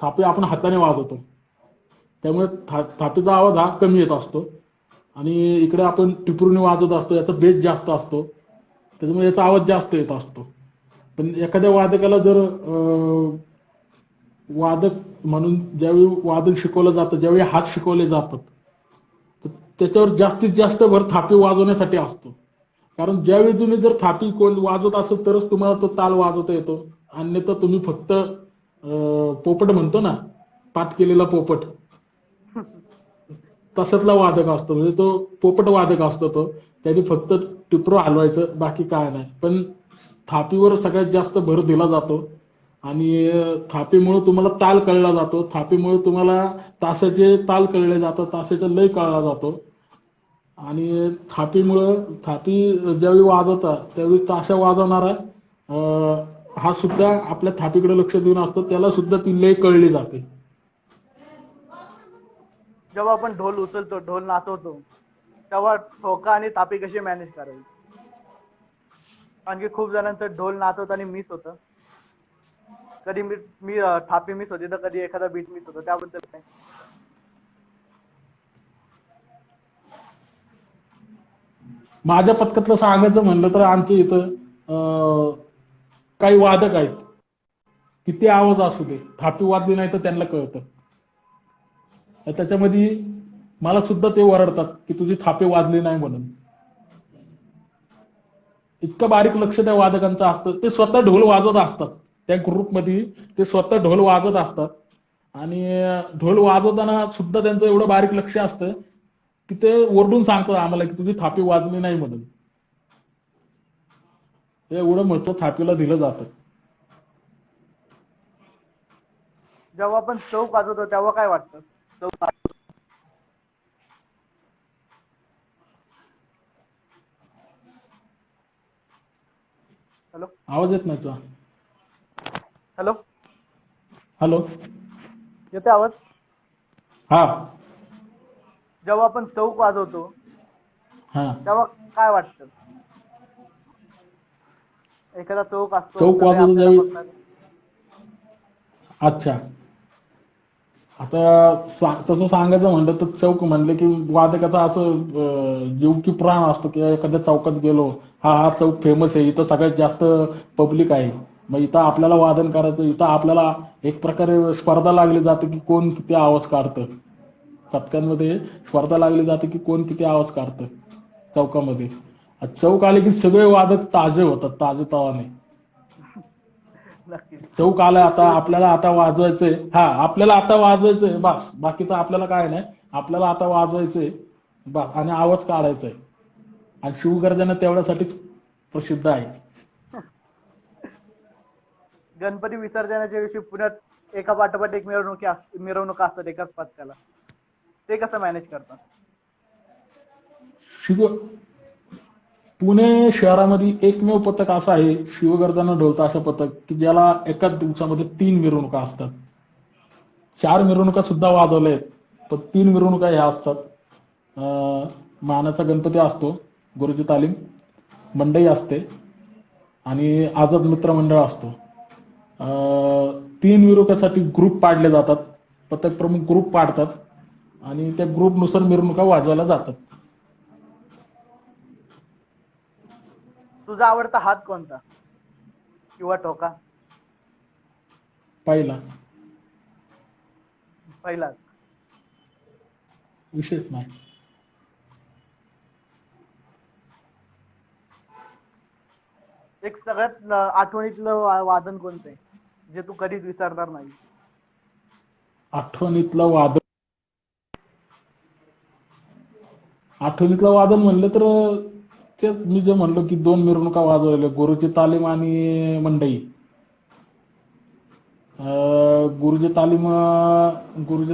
B: थापी आपण हाताने वाजवतो, त्यामुळे थापीचा आवाज हा कमी येत असतो. आणि इकडे आपण टिपरूने वाजवत असतो, याचा बेस जास्त असतो, त्याच्यामुळे याचा आवाज जास्त येत असतो. पण एखाद्या वादकाला जर वादक म्हणून ज्यावेळी वादन शिकवलं जातं, ज्यावेळी हात शिकवले जातात, तर त्याच्यावर जास्तीत जास्त भर थापी वाजवण्यासाठी असतो. कारण ज्यावेळी तुम्ही जर थापी कोण वाजवत असेल तरच तुम्हाला तो ताल वाजवता येतो. अन्यथा तुम्ही फक्त पोपट म्हणतो ना, पाठ केलेला पोपट, तशातला वादक असतो. म्हणजे तो पोपट वादक असतो तो. त्याने फक्त टिपरो हलवायचं, बाकी काय नाही. पण थापीवर सगळ्यात जास्त भर दिला जातो. आणि थापीमुळे तुम्हाला ताल कळला जातो, थापीमुळे तुम्हाला तासाचे ताल कळले जातात, तासाचा लय कळला जातो. आणि थापी ज्यावेळी वाजवता त्यावेळी ताशा वाजवणारा हा सुद्धा आपल्या थापीकडे लक्ष देऊन असतो, त्याला सुद्धा ती लय कळली जाते.
A: जेव्हा आपण ढोल उचलतो, ढोल नाचवतो, तेव्हा ठोका आणि थापी कशी मॅनेज करावी? आणखी खूप जणांचं ढोल नाचवताना मिस होतं. कधी मी थापी मिस होती, तर कधी एखादा बीट मिस होतो. त्याबद्दल काय?
B: माझ्या पथकातलं सांगायचं म्हणलं तर आमच्या इथं काही वादक आहेत, किती आवाज असू दे, थापी वाजली नाही तर त्यांना कळतं. त्याच्यामध्ये मला सुद्धा ते ओरडतात की तुझी थापी वाजली नाही म्हणून. इतकं बारीक लक्ष त्या वादकांचं असतं. ते स्वतः ढोल वाजवत असतात, त्या ग्रुपमध्ये ते स्वतः ढोल वाजवत असतात. आणि ढोल वाजवताना सुद्धा त्यांचं एवढं बारीक लक्ष असतं की ते ओरडून सांगतात आम्हाला की तुझी थापी वाजली नाही म्हणून. एवढं महत्व थापीला दिलं जातं.
A: जेव्हा आपण चौक वाजवतो तेव्हा काय वाटतं? चौक. हॅलो,
B: आवाज येत नाही तुझा.
A: हॅलो,
B: हॅलो,
A: येते आवाज?
B: हा
A: जेव्हा आपण चौक वाजवतो
B: हा.
A: तेव्हा काय वाटतं? एखादा चौक असतो,
B: चौक
A: सगळे
B: वाजवतो
A: आपल्याला
B: त्यावेळी,
A: बघतात.
B: अच्छा. आता तसं सांगायचं म्हणलं तर चौक म्हणलं की वादकाचा असं जीव की प्राण असतो की एखाद्या चौकात गेलो, हा चौक फेमस आहे, इथं सगळ्यात जास्त पब्लिक आहे, मग इथं आपल्याला वादन करायचं. इथं आपल्याला एक प्रकारे स्पर्धा लागली जाते की कोण किती आवाज काढतं. पथकांमध्ये स्पर्धा लागली जाते की कोण किती आवाज काढतं चौकामध्ये. चौक आले की सगळे वादक ताजे होतात, ताजे तवाने.
A: नक्कीच.
B: चौक आलाय आता, आपल्याला आता वाजवायचंय. हा, आपल्याला आता वाजवायचंय बस, बाकीचं आपल्याला काय नाही. आपल्याला आता वाजवायचंय बस आणि आवाज काढायचाय. आणि शिवगर्जना तेवढ्यासाठीच प्रसिद्ध आहे.
A: गणपती विसर्जनाच्या दिवशी पुण्यात एका पाठोपाठ एक मिरवणुका असतात एकाच पथकाला. ते कसं मॅनेज करतात?
B: शिव पुणे शहरामध्ये एकमेव पथक असं आहे, शिवगर्जना ढोल ताशा पथक, की ज्याला एकाच दिवसामध्ये 3 मिरवणुका असतात. 4 मिरवणुका सुद्धा वाजवल्या आहेत, पण 3 मिरवणुका ह्या असतात. मानाचा गणपती असतो, गुरुजी तालीम मंडई असते आणि आझाद मित्र मंडळ असतो. 3 मिरवणुकांसाठी ग्रुप पाडले जातात, पथक प्रमुख ग्रुप पाडतात आणि त्या ग्रुपनुसार मिरवणुका वाजवल्या जातात.
A: तुझा आवडता हात कोणता किंवा ठोका?
B: पहिला
A: पहिलाच.
B: विशेष नाही.
A: एक सगळ्यात आठवणीतलं वादन कोणतं आहे जे तू कधीच विसरणार नाही?
B: आठवणीतलं वादन म्हणलं तर ते मी जे म्हणलो की 2 मिरवणुका वाजवलेल्या, गुरुजी तालीम आणि मंडई. गुरुजी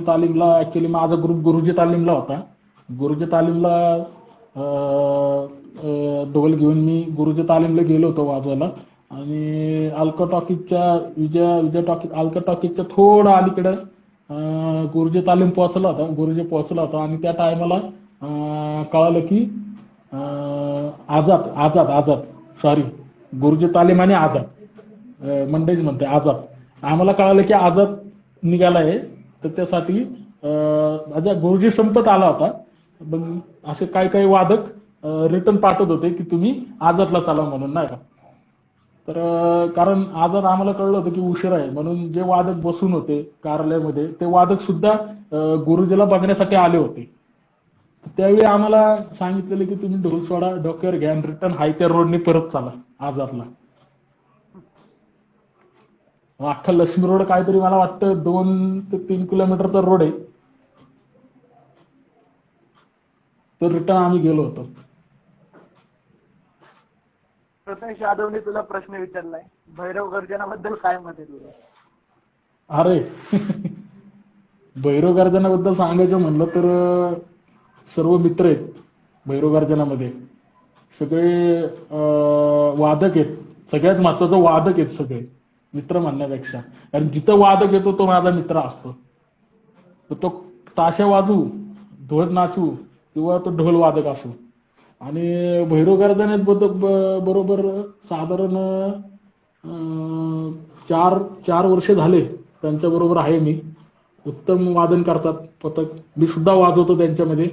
B: तालीमला ऍक्च्युली माझा ग्रुप गुरुजी तालीमला होता. गुरुजी तालीमला ढोल घेऊन मी गुरुजी तालीमला गेलो होतो वाजवायला. आणि अल्का टॉकीजच्या विजय टॉकीज, अल्का टॉकीजच्या थोडं अलीकडे गुरुजी तालीम पोहोचला होता आणि त्या टायमाला कळालं की आझाद सॉरी, गुरुजी तालीम आणि आझाद मंडईच म्हणते आझाद. आम्हाला कळालं की आझाद निघालाय, तर त्यासाठी गुरुजी संपत आला होता. पण असे काही वादक रिटर्न पाठवत होते की तुम्ही आझादला चला म्हणून, नाही का. तर कारण आझाद आम्हाला कळलं होतं की उशीर आहे, म्हणून जे वादक बसून होते कार्यालयामध्ये ते वादक सुद्धा गुरुजीला बघण्यासाठी आले होते. त्यावेळी आम्हाला सांगितलेलं की तुम्ही ढोल सोडा, डोक्यावर घ्या आणि रिटर्न हायत्या रोडने परत चला आझादला. अख्खा लक्ष्मी रोड काहीतरी मला वाटतं 2 ते 3 किलोमीटरचा रोड आहे. तर रिटर्न आम्ही गेलो होतो.
A: प्रथमेश यादवने तुला प्रश्न विचारलाय, भैरव गर्जनाबद्दल काय मत आहे तुझं?
B: अरे भैरव गर्जनाबद्दल सांगायचं म्हणलं तर सर्व मित्र आहेत भैरव गर्जनामध्ये. सगळे वादक आहेत. सगळ्यात महत्वाचं वादक आहेत सगळे, मित्र म्हणण्यापेक्षा. कारण जिथं वादक येतो तो माझा मित्र असतो. तो ताशा वाजू, ढोल नाचू किंवा तो ढोल वादक असो. आणि भैरव गर्जनेत बरोबर साधारण 4 वर्ष झाले त्यांच्या बरोबर आहे मी. उत्तम वादन करतात पथक, मी सुद्धा वाजवतो त्यांच्यामध्ये.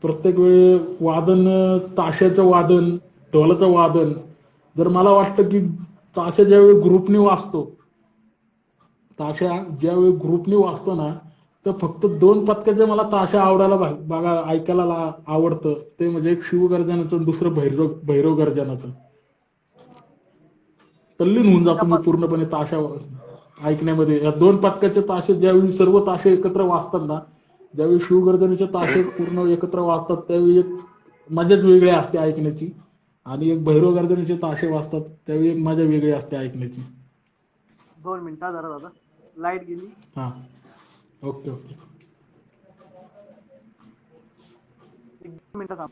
B: प्रत्येक वेळी वादन, ताशाचं वादन, ढोलाचं वादन. जर मला वाटतं की ताशा ज्यावेळी ग्रुपने वाजतो, ज्यावेळी ग्रुपने वाजतो ना, तर फक्त 2 पथकाचे मला ताशा आवडायला ऐकायला आवडतं. ते म्हणजे एक शिवगर्जनाचं, दुसरं भैरव गर्जनाचं. तल्लीन होऊन जातो मी पूर्णपणे ताशा ऐकण्यामध्ये. या 2 पथकाचे ताशे ज्यावेळी सर्व ताशे एकत्र वाजतात ना, ज्यावेळी शिवगर्जनेचे ताशे पूर्ण एकत्र वाजतात त्यावेळी एक मजाच वेगळी असते ऐकण्याची. आणि एक भैरव गर्जनेचे ताशे वाजतात त्यावेळी एक मजा वेगळी असते ऐकण्याची.
A: 2 मिनिटं जरा दादा, लाईट गेली.
B: हा, ओके.
A: 1 मिनिटं थांब.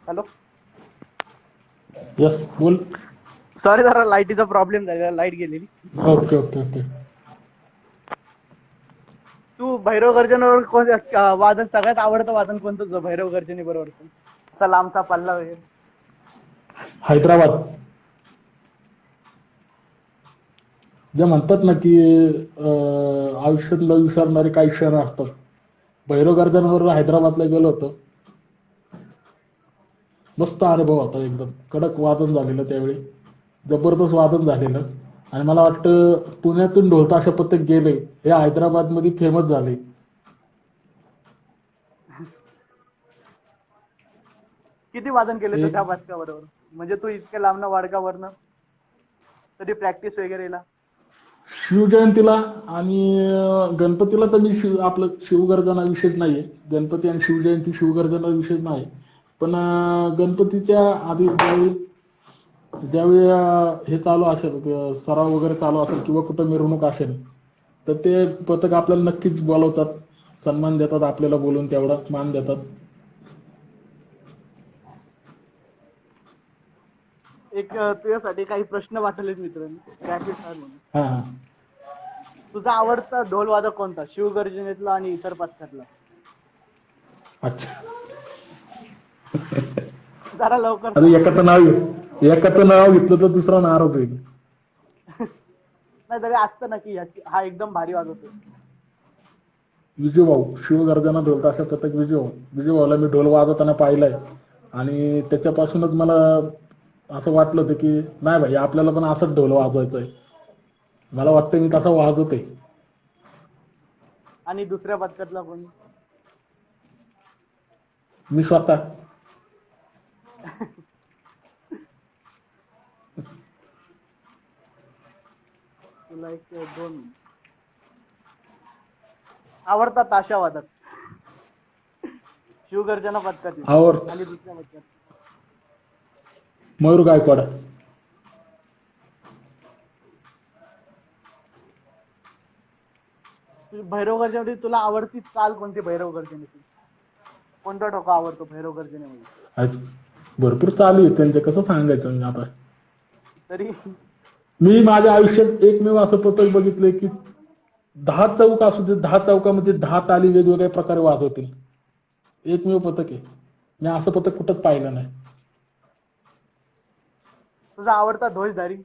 A: हॅलो,
B: यस बोल.
A: सॉरी जरा लाईटीचा प्रॉब्लेम झालेला, लाईट गेलेली.
B: Okay okay okay.
A: तू भैरव गर्जनेवर वादन सगळ्यात आवडतं वादन कोणतं तुझं भैरव गर्जने बरोबर? असा लांबचा पल्ला वगैरे.
B: हैदराबाद. जे म्हणतात ना की आयुष्यात न विसरणारे काही क्षण असतात. भैरव गर्जनवर हैदराबादला गेलो होतो. मस्त अनुभव होता, एकदम कडक वादन झालेलं त्यावेळी, जबरदस्त वादन झालेलं. आणि मला वाटतं पुण्यातून ढोल ताशा पथक गेले हे हैदराबाद मध्ये फेमस झाले.
A: किती वादन केले तू
B: एक
A: त्या पथकाबरोबर? म्हणजे तू इतक्या लांबनं वाडगावरनं कधी प्रॅक्टिस वगैरेला?
B: शिवजयंतीला आणि गणपतीला तर मी आपलं शिवगर्जना विषयच नाहीये. गणपती आणि शिवजयंती शिवगर्जना विषयच नाही. पण गणपतीच्या आधी ज्यावेळी हे चालू असेल, सराव वगैरे चालू असेल किंवा कुठं मिरवणूक असेल, तर ते पथक आपल्याला नक्कीच बोलवतात, सन्मान देतात, आपल्याला बोलून तेवढा मान देतात.
A: एक तुझ्यासाठी काही प्रश्न पाठवलेत मित्रांनी रॅपिड फायर म्हणून.
B: हा हा.
A: तुझा आवडता ढोलवादक कोणता, शिवगर्जनेतला आणि इतर पथकातला?
B: अच्छा.
A: जरा लवकर
B: आता
A: सांग.
B: एकाचं नाव घेतलं तर दुसरा नाराज होईल.
A: नाही तरी असतं ना की हा एकदम भारी वाजवतो.
B: विजूभाऊ, शिवगर्जना ढोल ताशा पथक विजूभाऊला मी ढोल वाजवताना पाहिलंय. आणि त्याच्यापासूनच मला असं वाटलं होतं की नाही भाई, आपल्याला पण असंच ढोल वाजवायचंय. मला वाटतं मी तसा वाजवतोय.
A: आणि दुसऱ्या पथकातला कोणी?
B: मी स्वतः.
A: तुला एक दोन आवडता ताशावादक शिवगर्जना पथकातील आणि दुसऱ्या पथकात?
B: मयूर गायकवाड.
A: भैरव गर्जनेमध्ये तुला आवडती चाल कोणती? भैरव गर्जनेची कोणता ठोका आवडतो भैरव गर्जनेमध्ये?
B: भरपूर चालू आहे त्यांचे, कसं सांगायचं मी आता.
A: तरी
B: मी माझ्या आयुष्यात एकमेव असं पथक बघितलंय की 10 चौक असू दे, 10 चौकामध्ये 10 ताली वेगवेगळ्या प्रकारे वाजवतील. एकमेव पथक आहे, मी असं पथक कुठंच पाहिलं नाही.
A: तुझा आवडता ध्वजधारी?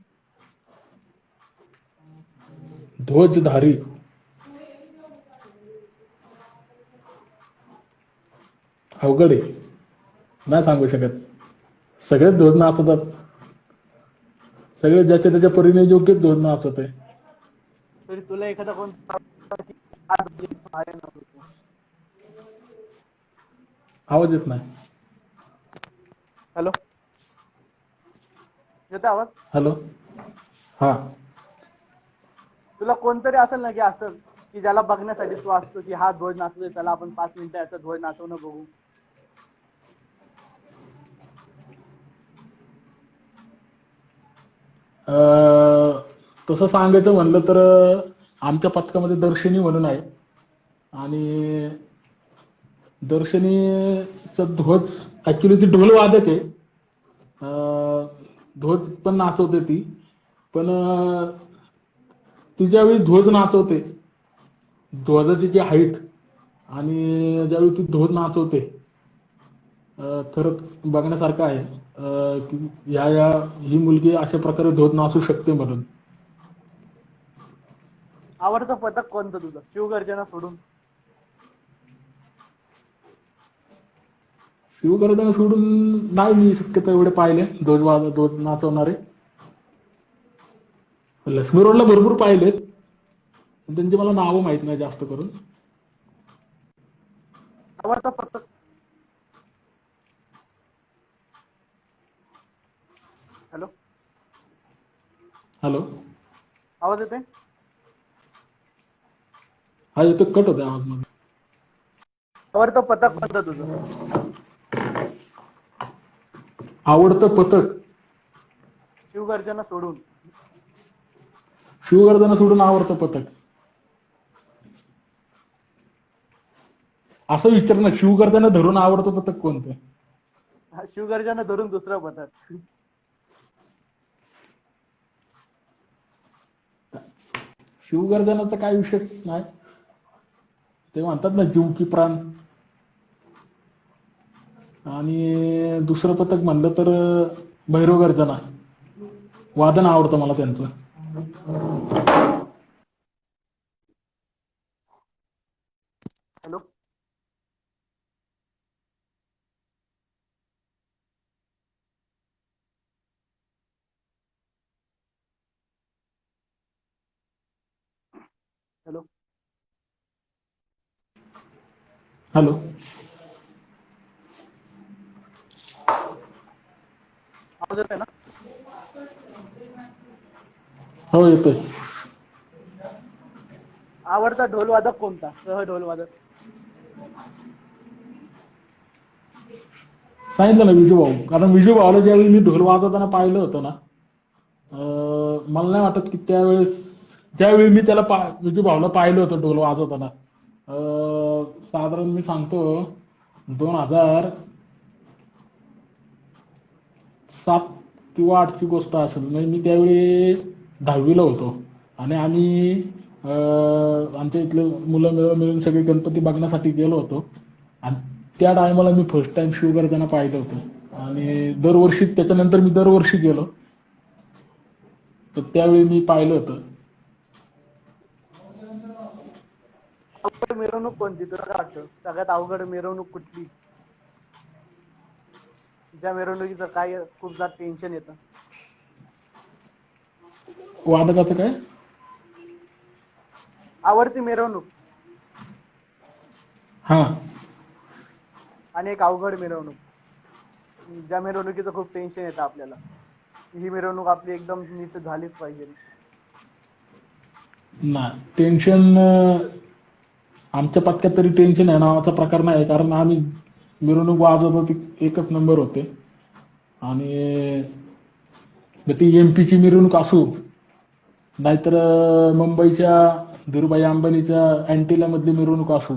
B: ध्वजधारी अवघड आहे, नाही सांगू शकत. सगळेच ध्वज नाचवतात, सगळे ज्याच्या त्याच्या परीने योग्य ध्वज नाचवत आहे.
A: तरी तुला एखादा कोण?
B: आवाज येत नाही.
A: हॅलो, येतो आवाज?
B: हॅलो, हा.
A: तुला कोणतरी असेल ना की असं की ज्याला बघण्यासाठी तू असतो की हा ध्वज नाचतोय, त्याला आपण 5 मिनिटं याचा ध्वज नाचवणं बघू?
B: तसं सांगायचं म्हणलं तर आमच्या पथकामध्ये दर्शनी म्हणून आहे. आणि दर्शनीचा ध्वज ऍक्च्युली ती ढोल वादक आहे. ध्वज पण नाचवते ती, पण ती ज्यावेळी ध्वज नाचवते, ध्वजाची जी हाईट आणि ज्यावेळी ती ध्वज नाचवते, खरंच बघण्यासारखं आहे की ही मुलगी अशा प्रकारे ध्वज नाचू शकते म्हणून.
A: आवडतं पथक कोणतं तुझं शिवगर्जना सोडून?
B: शिवगर्जना सोडून नाही मी शक्यतो एवढे पाहिले ध्वज नाचवणारे. लक्ष्मी रोडला भरपूर पाहिलेत, पण त्यांची मला नावं माहित नाही जास्त करून.
A: आवडता पथक? हॅलो
B: हॅलो,
A: आवाज येते?
B: हा येतो, कट होते आवाज मध्ये.
A: आवडतं पथक कोणतं तुझं?
B: आवडतं पथक
A: शिवगर्जना सोडून?
B: शिवगर्जना सोडून आवडतं पथक असं विचार ना, शिवगर्जना धरून आवडतं पथक कोणतं?
A: शिवगर्जना धरून दुसरं पथक.
B: शिवगर्जनाचा काय विषयच नाही. ते म्हणतात ना जीव की प्राण. आणि दुसरं पथक म्हणलं तर भैरव गर्जना. वादन आवडतं मला त्यांचं.
A: हॅलो. हॅलो.
B: हॅलो.
A: आवाज येतोय ना?
B: हो येतोय.
A: आवडता ढोलवादक कोणता? ढोलवादक.
B: सांगितलं ना विजू भाऊ. कारण विजू भाऊला ज्यावेळी मी ढोल वाजवताना पाहिलं होतं ना, मला नाही वाटत की त्यावेळेस ज्यावेळी मी त्याला विजू भाऊला पाहिलं होतं ढोल वाजवताना, साधारण मी सांगतो 2007 किंवा 8ची गोष्ट असेल. म्हणजे मी त्यावेळी 10वीला होतो आणि आम्ही आमच्या इथले मुलं मिळून सगळे गणपती बघण्यासाठी गेलो होतो. आणि त्या टायमाला मी फर्स्ट टाइम शिवगर्जना पाहिलं होतं. आणि दरवर्षी त्याच्यानंतर मी दरवर्षी गेलो, तर त्यावेळी मी पाहिलं होतं.
A: अवघड मिरवणूक कोणती तुला काय वाटतं? सगळ्यात अवघड मिरवणूक कुठली? ज्या मिरवणुकीचं काय खूप जास्त टेन्शन येतं.
B: वादकाचं काय?
A: आवडती मिरवणूक
B: हा.
A: आणि एक अवघड मिरवणूक. ज्या मिरवणुकीचं खूप टेन्शन येतं आपल्याला. ही मिरवणूक आपली एकदम नीट झालीच पाहिजे.
B: नाही टेन्शन आमच्या पथकात तरी टेन्शन आहे नावाचा प्रकार नाही. कारण आम्ही मिरवणूक वाजवतो ती एकच नंबर होते. आणि ती एमपीची मिरवणूक असू, नाहीतर मुंबईच्या धीरूभाई अंबानीच्या अँटिला मधली मिरवणूक असू,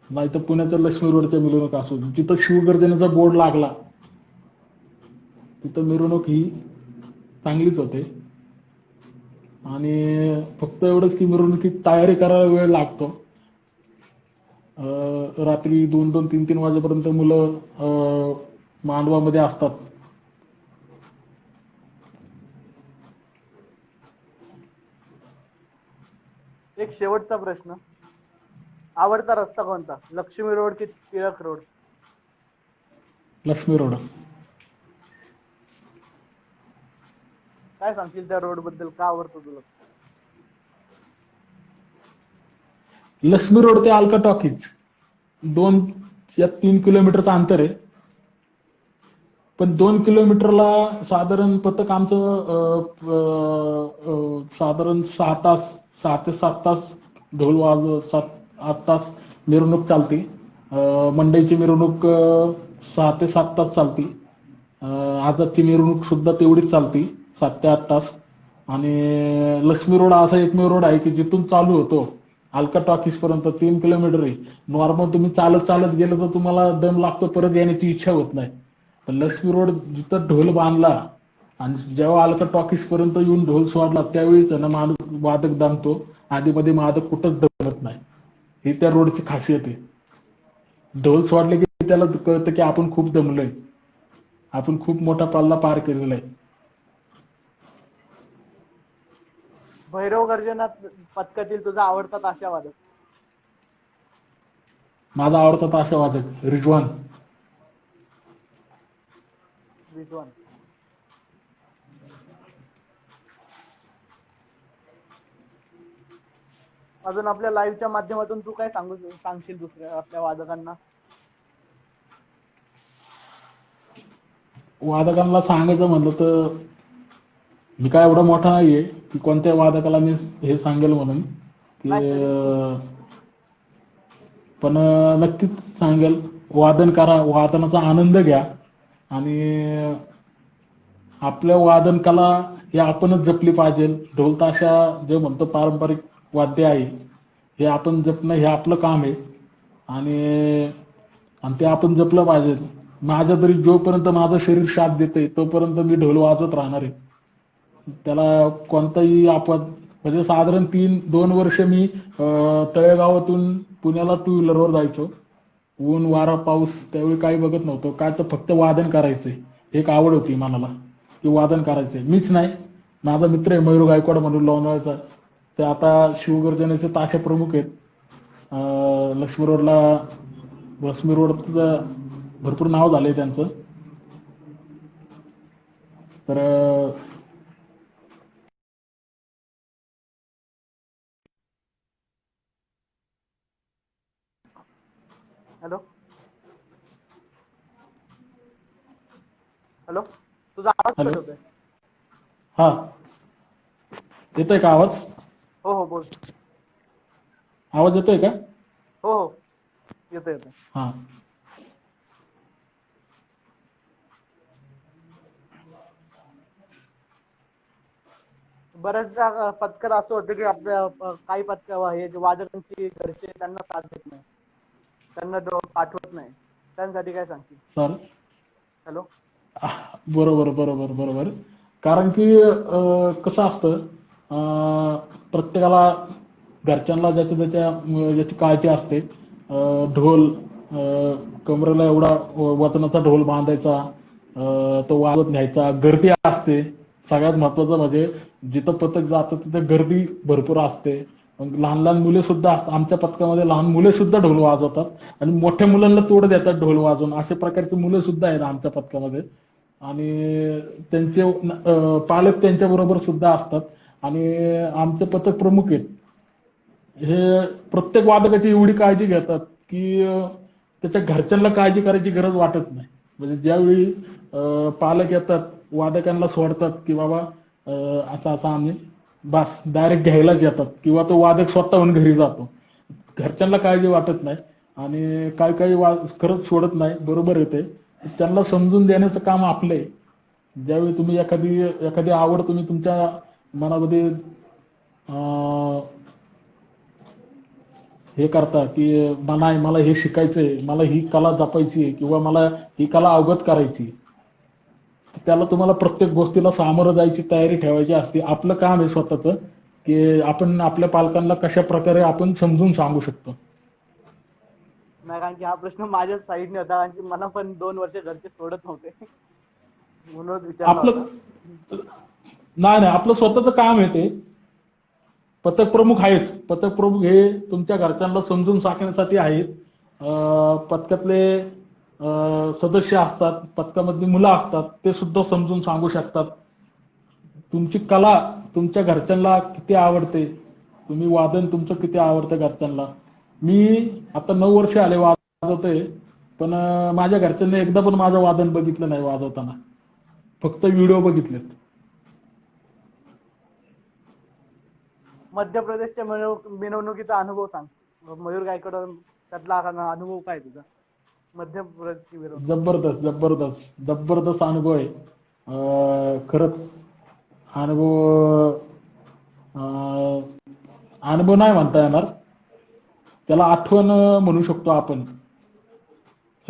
B: नाहीतर पुण्याच्या लक्ष्मी रोडच्या मिरवणूक असू, जिथं शिवगर्जनेचा बोर्ड लागला तिथं मिरवणूक ही चांगलीच होते. आणि फक्त एवढंच की मिरवणुकीत तयारी करायला वेळ लागतो. रात्री 2-2, 3-3 वाजेपर्यंत मुलं मांडवामध्ये असतात.
A: एक शेवटचा प्रश्न. आवडता रस्ता कोणता? लक्ष्मी रोड की टिळक रोड?
B: लक्ष्मी रोड.
A: काय सांगशील त्या रोड बद्दल? का आवडतो तुला?
B: लक्ष्मी रोड ते अलका टॉकीज 2 या 3 किलोमीटरचं अंतर आहे. पण 2 किलोमीटरला साधारण पथक आमचं साधारण 6 ते 7 तास ढोल वाजवत 7-8 तास मिरवणूक चालते. मंडईची मिरवणूक 6 ते 7 तास चालते. आझादची मिरवणूक सुद्धा तेवढीच चालते 7 ते 8 तास. आणि लक्ष्मी रोड असा एकमेव रोड आहे की जिथून चालू होतो अलका टॉकीज पर्यंत 3 किलोमीटर आहे. नॉर्मल तुम्ही चालत चालत गेलं तर तुम्हाला दम लागतो, परत येण्याची इच्छा होत नाही. पण लक्ष्मी रोड जिथं ढोल बांधला आणि जेव्हा अलका टॉकीज पर्यंत येऊन ढोल सोडला त्यावेळीच ना माणूस वादक दमतो. आधीमध्ये वादक कुठंच दमत नाही. ही त्या रोडची खासियत आहे. ढोल सोडले की त्याला कळतं की आपण खूप दमलोय, आपण खूप मोठा पल्ला पार केलेला आहे.
A: भैरव गर्जनात पथकातील तुझा आवडता ताशावादक?
B: माझा आवडता ताशावादक रिजवान.
A: रिजवान. अजून आपल्या लाईव्हच्या माध्यमातून तू काय सांगशील दुसऱ्या आपल्या वादकांना?
B: वादकांना सांगायचं म्हणलं तर मी काय एवढा मोठा नाहीये की कोणत्या वादकाला मी हे सांगेल म्हणून की,
A: नाही तरी
B: पण नक्कीच सांगेल वादन करा, वादनाचा आनंद घ्या. आणि आपल्या वादन कला हे आपणच जपली पाहिजे. ढोल ताशा जे म्हणतो पारंपरिक वाद्य आहे हे आपण जपणं हे आपलं काम आहे. आणि ते आपण जपलं पाहिजे. माझ्या तरी जोपर्यंत माझं शरीर साथ देते तोपर्यंत मी ढोल वाजवत राहणार आहे. त्याला कोणताही आपद म्हणजे साधारण 2 वर्ष मी तळेगावातून पुण्याला टू व्हीलरवर जायचो. ऊन वारा पाऊस त्यावेळी काही बघत नव्हतो, काय तर फक्त वादन करायचंय. एक आवड होती मनाला की वादन करायचंय. मीच नाही, माझा मित्र आहे मयूर गायकवाड म्हणून लोणावळ्याचा, ते आता शिवगर्जनेचे ताशे प्रमुख आहेत. लक्ष्मी रोडला, लक्ष्मी रोडचं भरपूर नाव झालंय त्यांचं. तर
A: हॅलो हॅलो, तुझा आवाज
B: हॅलो,
A: कट होतोय.
B: हा येतोय का आवाज?
A: हो हो बोल.
B: आवाज येतोय का?
A: हो हो येतोय येतोय.
B: हा.
A: बऱ्याचदा पथकात असं होतं की आपल्या काही पथक हे जे वादकांची घरचे त्यांना साथ देत नाही, त्यांना पाठवत नाही, त्यांसाठी काय सांगतील?
B: Sir,
A: hello.
B: बरोबर बरोबर बरोबर. कारण की कसं असतं, प्रत्येकाला घरच्यांना ज्याची काळजी असते. ढोल कमरेला एवढा वजनाचा ढोल बांधायचा, तो वाजत न्यायचा, गर्दी असते. सगळ्यात महत्वाचं म्हणजे जिथं पथक जातं तिथं गर्दी भरपूर असते. लहान लहान मुले सुद्धा असतात आमच्या पथकामध्ये, लहान मुले सुद्धा ढोल वाजवतात आणि मोठ्या मुलांना तोड देतात ढोल वाजवून. अशा प्रकारची मुलं सुद्धा आहेत आमच्या पथकामध्ये. आणि त्यांचे पालक त्यांच्या बरोबर सुद्धा असतात. आणि आमचे पथक प्रमुख आहेत, हे प्रत्येक वादकाची एवढी काळजी घेतात की त्याच्या घरच्यांना काळजी करायची गरज वाटत नाही. म्हणजे ज्यावेळी पालक येतात वादकांना सोडतात की बाबा असं असं आम्ही, बस डायरेक्ट घ्यायलाच येतात किंवा तो वादक स्वतःहून घरी जातो. घरच्यांना काळजी वाटत नाही. आणि काही काही खरंच सोडत नाही, बरोबर येते. त्यांना समजून देण्याचं काम आपलं आहे. ज्यावेळी तुम्ही एखादी आवड तुम्ही तुमच्या मनामध्ये हे करता की मला हे शिकायचंय, मला ही कला जपायची आहे किंवा मला ही कला अवगत करायची, त्याला तुम्हाला प्रत्येक गोष्टीला सामोरं जायची तयारी ठेवायची असते. आपलं काम आहे स्वतःचं की आपण आपल्या पालकांना कशा प्रकारे आपण समजून सांगू शकतो.
A: नाही, कारण की हा प्रश्न माझ्याच साईडने होता, कारण की मला पण 2 वर्ष घरचे सोडत नव्हते, म्हणूनच विचारला
B: आपलं
A: होता.
B: नाही नाही, आपलं स्वतःचं काम आहे ते. पथक प्रमुख आहेच. पथक प्रमुख हे तुमच्या घरच्यांना समजून सांगण्यासाठी आहेत. पथकातले सदस्य असतात, पथकामधली मुलं असतात, ते सुद्धा समजून सांगू शकतात. तुमची कला तुमच्या घरच्यांना किती आवडते, तुम्ही वादन तुमचं किती आवडतं घरच्यांना. मी आता 9 वर्ष आले वाजवतोय, पण माझ्या घरच्यांनी एकदा पण माझं वादन बघितलं नाही वाजवताना, फक्त व्हिडिओ बघितलेत.
A: मध्य प्रदेशच्या मिरवणुकीचा अनुभव सांग. मयूर गायकवाड त्यातला अनुभव काय तुझा मध्य प्रदेशची मिरवणूक?
B: जबरदस्त जबरदस्त जबरदस्त अनुभव आहे. खरंच अनुभव अनुभव नाही म्हणता येणार त्याला, आठवण म्हणू शकतो आपण.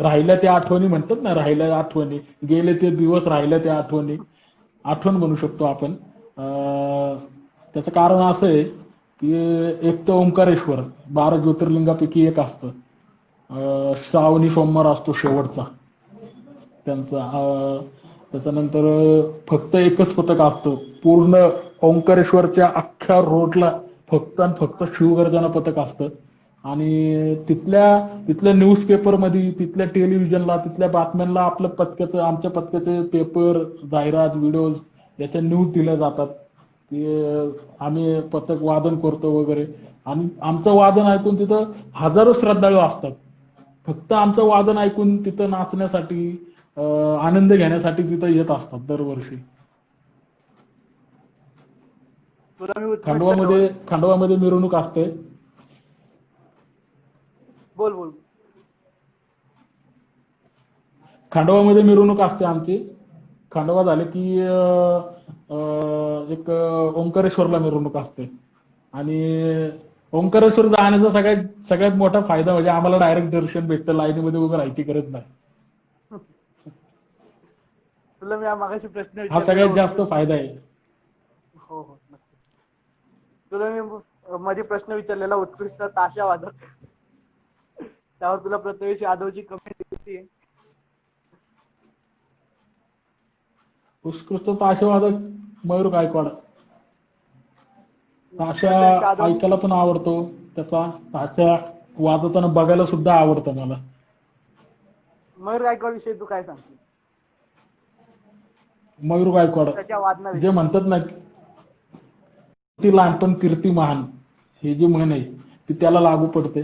B: राहिल्या त्या आठवणी म्हणतात ना, राहिल्या आठवणी, गेले ते दिवस, राहिल्या त्या आठवणी, आठवण म्हणू शकतो आपण. त्याचं कारण असं आहे की एक तर ओंकारेश्वर 12 ज्योतिर्लिंगापैकी एक असतं. श्रावणी सोमवार असतो शेवटचा त्यांचा. त्याच्यानंतर फक्त एकच पथक असतं पूर्ण ओंकारेश्वरच्या अख्ख्या रोडला, फक्त आणि फक्त शिवगर्जना पथक असतं. आणि तिथल्या न्यूजपेपर मध्ये, तिथल्या टेलिव्हिजनला, तिथल्या बातम्यांना आपलं पथकाचं, आमच्या पथकाचे पेपर, जाहिरात, व्हिडिओज याच्या न्यूज दिल्या जातात की आम्ही पथक वादन करतो वगैरे. आणि आमचं वादन ऐकून तिथं हजारो श्रद्धाळू असतात, फक्त आमचं वादन ऐकून तिथं नाचण्यासाठी, आनंद घेण्यासाठी तिथं येत असतात दरवर्षी.
A: तुला मी उत्कृष्ट ढोल.
B: खंडवामध्ये मिरवणूक असते.
A: बोल बोल.
B: खंडवामध्ये मिरवणूक असते आमची. खंडवा झाले की एक ओंकारेश्वरला मिरवणूक असते. आणि ओंकारेश्वर जाण्याचा सगळ्यात मोठा फायदा म्हणजे आम्हाला डायरेक्ट दर्शन भेटतं, लाईनीमध्ये उभं राहायची गरज नाही.
A: तुला मी मागाशी प्रश्न
B: हा
A: विचारलेला
B: सगळ्यात जास्त
A: उत्कृष्ट-
B: फायदा आहे.
A: हो हो नक्की. तुला मी मध्ये प्रश्न विचारलेला उत्कृष्ट ताशा वादक, त्यावर तुला प्रथमेश यादवची कमेंट दिसते.
B: उत्कृष्ट ताशेवादक मयूर गायकवाड. ताशा
A: प्रथमेश यादव
B: ऐकायला पण आवडतो त्याचा, ताशा वाजवताना बघायला सुद्धा आवडतं मला.
A: मयूर गायकवाड विषयी तू काय सांगशील?
B: मयूर गायकवाड
A: त्याच्या
B: जे
A: वादनाविषयी.
B: म्हणतात ना, ती लहानपण कीर्ती महान, हे जी म्हण आहे ती त्याला लागू पडते.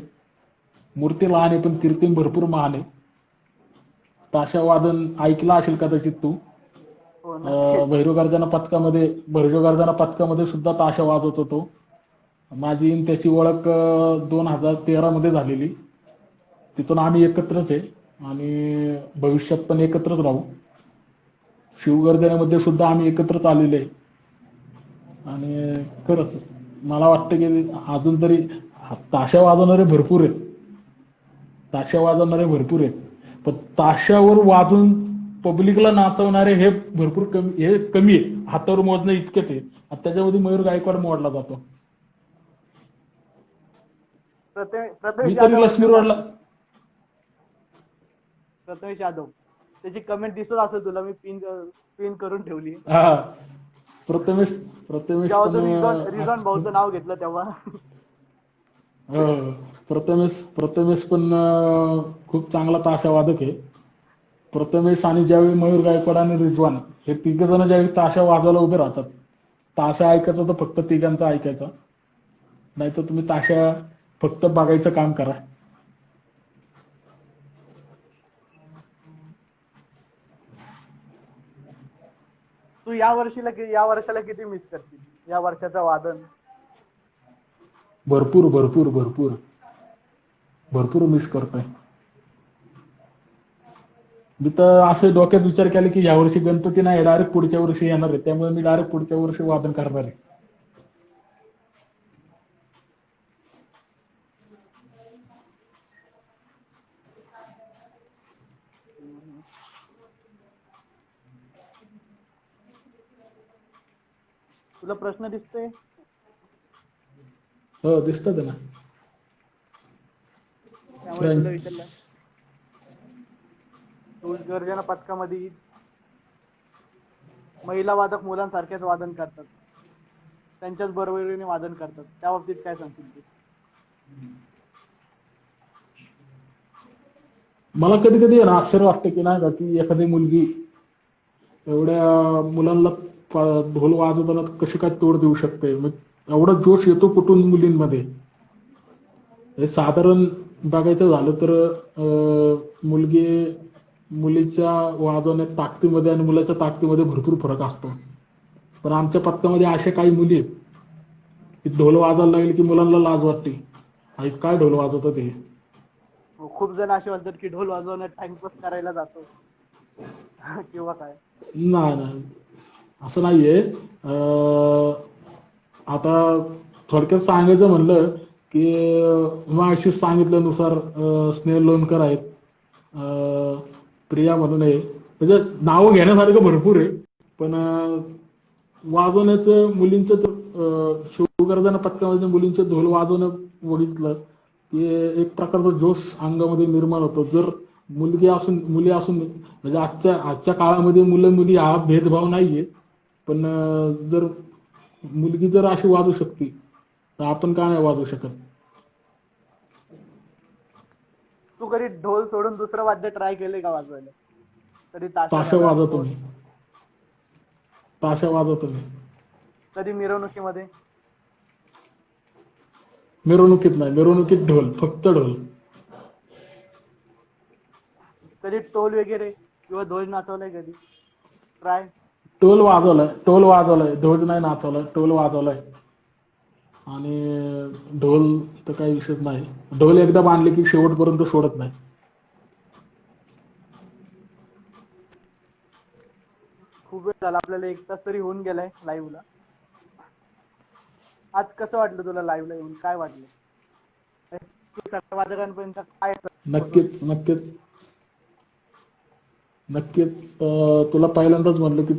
B: मूर्ती लहान आहे पण कीर्ती भरपूर महान आहे. ताशा वादन ऐकलं असेल कदाचित तू.
A: हो नक्कीच.
B: भैरव पथकामध्ये सुद्धा ताशा वाजवत होतो. माझी आणि त्याची ओळख 2013 मध्ये झालेली. तिथून आम्ही एकत्रच आहे आणि भविष्यात पण एकत्रच राहू. शिवगर्जनेमध्ये सुद्धा आम्ही एकत्रच आलेले आहे. आणि खरंच मला वाटतं की अजून तरी ताशा वाजवणारे भरपूर आहेत. पण ताशावर वाजून पब्लिकला नाचवणारे हे भरपूर कमी, हे कमी आहे. हातावर मोजणं इतकेच आहे. त्याच्यामध्ये मयूर गायकवाड मोडला जातो.
A: प्रथमेश
B: मी तरी
A: यादव
B: लक्ष्मी रोडला,
A: प्रथमेश यादव त्याची कमेंट दिसत असेल तुला, मी पिन करून ठेवली.
B: हा प्रथमेश
A: जेव्हा तू रिझॉन
B: पण
A: भाऊचं नाव घेतलं तेव्हा.
B: प्रथमेश पण खूप चांगला ताशावादक आहे. प्रथमेश आणि ज्यावेळी मयूर गायकवाड आणि रिजवान हे तिघ जण ज्यावेळी ताशा वाजवायला उभे राहतात, ताशा ऐकायचा तर फक्त तिघांचा ऐकायचा, नाहीतर तुम्ही ताशा फक्त बघायचं काम करा.
A: तू या वर्षाला किती मिस करशील या वर्षाचं वादन?
B: भरपूर मिस करतोय. मी तर असे डोक्यात विचार केला की यावर्षी गणपती नाही, डायरेक्ट पुढच्या वर्षी येणार आहे. त्यामुळे मी डायरेक्ट पुढच्या वर्षी वादन करणार आहे.
A: तुला प्रश्न दिसतोय?
B: हो दिसतात ना.
A: त्यामुळे तुला विचारलं. गर्जना पथकामध्ये महिला वादक मुलांसारखेच वादन करतात, त्यांच्याच बरोबरीने वादन करतात, त्या बाबतीत काय सांगतील तू?
B: मला कधी कधी आश्चर्य वाटतं की नाही का, की एखादी मुलगी एवढ्या मुलांना ढोल वाजवताना कशी काय तोड देऊ शकते. एवढा जोश येतो कुठून मुलींमध्ये. हे साधारण बघायचं झालं तर मुलीच्या वाजवण्यात ताकदीमध्ये आणि मुलाच्या ताकदीमध्ये भरपूर फरक असतो. पण आमच्या पथकामध्ये अशा काही मुली आहेत की ढोल वाजवायला लागले की मुलांना लाज वाटते. काय ढोल वाजवतात हे.
A: खूप जण असे म्हणतात की ढोल वाजवण्यात टाइमपास करायला जातो किंवा काय.
B: नाही असं नाहीये. आता थोडक्यात सांगायचं म्हणलं की मग सांगितल्यानुसार स्नेहल लोणकर आहेत, प्रिया म्हणून आहे, म्हणजे नावं घेण्यासारखं भरपूर आहे. पण वाजवण्याचं मुलींचं तर शिवगर्जना पथकामध्ये मुलींचं ढोल वाजवणं बघितलं की एक प्रकारचा जोश अंगामध्ये निर्माण होतो. जर मुली असून म्हणजे आजच्या काळामध्ये मुलं मुली हा भेदभाव नाहीये. पण जर मुलगी जर अशी वाजू शकते तर आपण का नाही वाजवू शकत.
A: तू कधी ढोल सोडून दुसरं वाद्य ट्राय केले का वाजवायला? कधी
B: ताशा वाजवतो मी.
A: कधी मिरवणुकीमध्ये?
B: मिरवणुकीत नाही, मिरवणुकीत ढोल, फक्त ढोल.
A: कधी टोल वगैरे किंवा ढोल नाचवलाय कधी ट्राय?
B: टोल वाजवलाय, ढोल नाही नाचवलाय, टोल वाजवलाय. आणि ढोल तर काही विषयच नाही. ढोल एकदा बांधले की शेवटपर्यंत सोडत नाही.
A: खूप वेळ झाला, आपल्याला 1 तास तरी होऊन गेलाय लाईव्हला. आज कसं वाटलं तुला लाईव्हला येऊन? काय वाटलं? तू वादकांपर्यंत काय?
B: नक्कीच नक्कीच. तुला पहिल्यांदाच म्हणलं की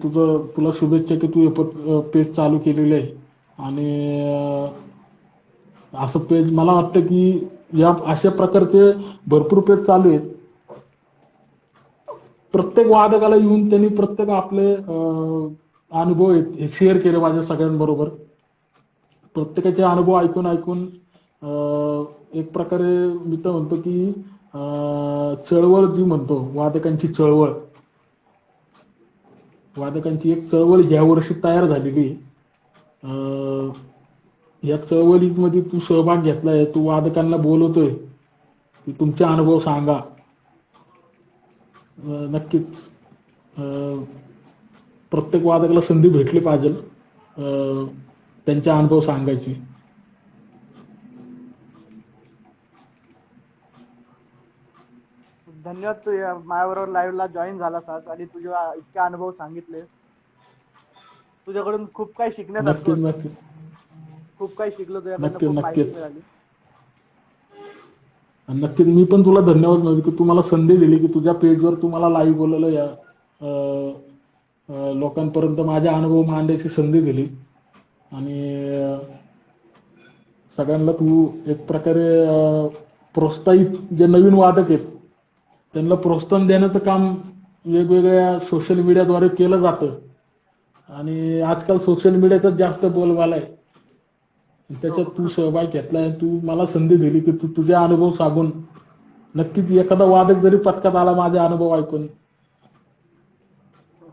B: तुला शुभेच्छा की तू हे पेज चालू केलेली आहे. आणि असं पेज मला वाटतं की या अशा प्रकारचे भरपूर पेज चालू आहेत. प्रत्येक वादकाला येऊन त्यांनी प्रत्येक आपले अनुभव आहेत हे शेअर केले माझ्या सगळ्यांबरोबर. प्रत्येकाचे अनुभव ऐकून ऐकून एक प्रकारे मी तर म्हणतो की चळवळ जी म्हणतो वादकांची एक चळवळ ह्या वर्षी तयार झालेली आहे. या चळवळीमध्ये तू सहभाग घेतलाय, तू वादकांना बोलवतोय की तुमचे अनुभव सांगा. नक्कीच प्रत्येक वादकाला संधी भेटली पाहिजे त्यांचे अनुभव सांगायची.
A: धन्यवाद, तू माझ्याबरोबर लाईव्हला जॉईन झालास आज आणि तुझे इतके अनुभव सांगितले. तुझ्याकडून खूप काही शिकण्यासारखं
B: नक्कीच
A: होतं.
B: नक्कीच
A: खूप काही शिकलो तुझ्याकडनं,
B: नक्कीच
A: खूप माहिती
B: नक्कीच
A: मिळाली.
B: नक्कीच. मी पण तुला धन्यवाद म्हणतो की तू मला संधी दिली की तुझ्या पेजवर तू मला लाईव्ह बोलवलं, या लोकांपर्यंत माझे अनुभव मांडण्याची संधी दिली. आणि सगळ्यांना तू एक प्रकारे प्रोत्साहित, जे नवीन वादक आहेत त्यांना प्रोत्साहन देण्याचं काम वेगवेगळ्या सोशल मीडियाद्वारे केलं जातं. आणि आजकाल सोशल मीडियाचा जास्त बोलबाला आहे. त्याच्यात तू सहभाग घेतलाय, तू मला संधी दिली की तू तुझे अनुभव सांगून नक्कीच एखादा वादक जरी पथकात आला माझे अनुभव ऐकून, ते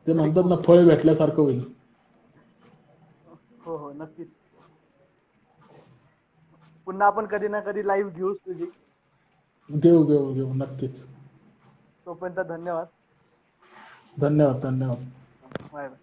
A: तरी
B: म्हणतात ना
A: खूप.
B: फळ भेटल्यासारखं होईल.
A: हो हो, नक्कीच. पुन्हा आपण कधी ना कधी लाईव्ह घेऊच तुझी.
B: घेऊ घेऊ घेऊ नक्कीच.
A: तोपर्यंत धन्यवाद.
B: धन्यवाद धन्यवाद.
A: Bye bye.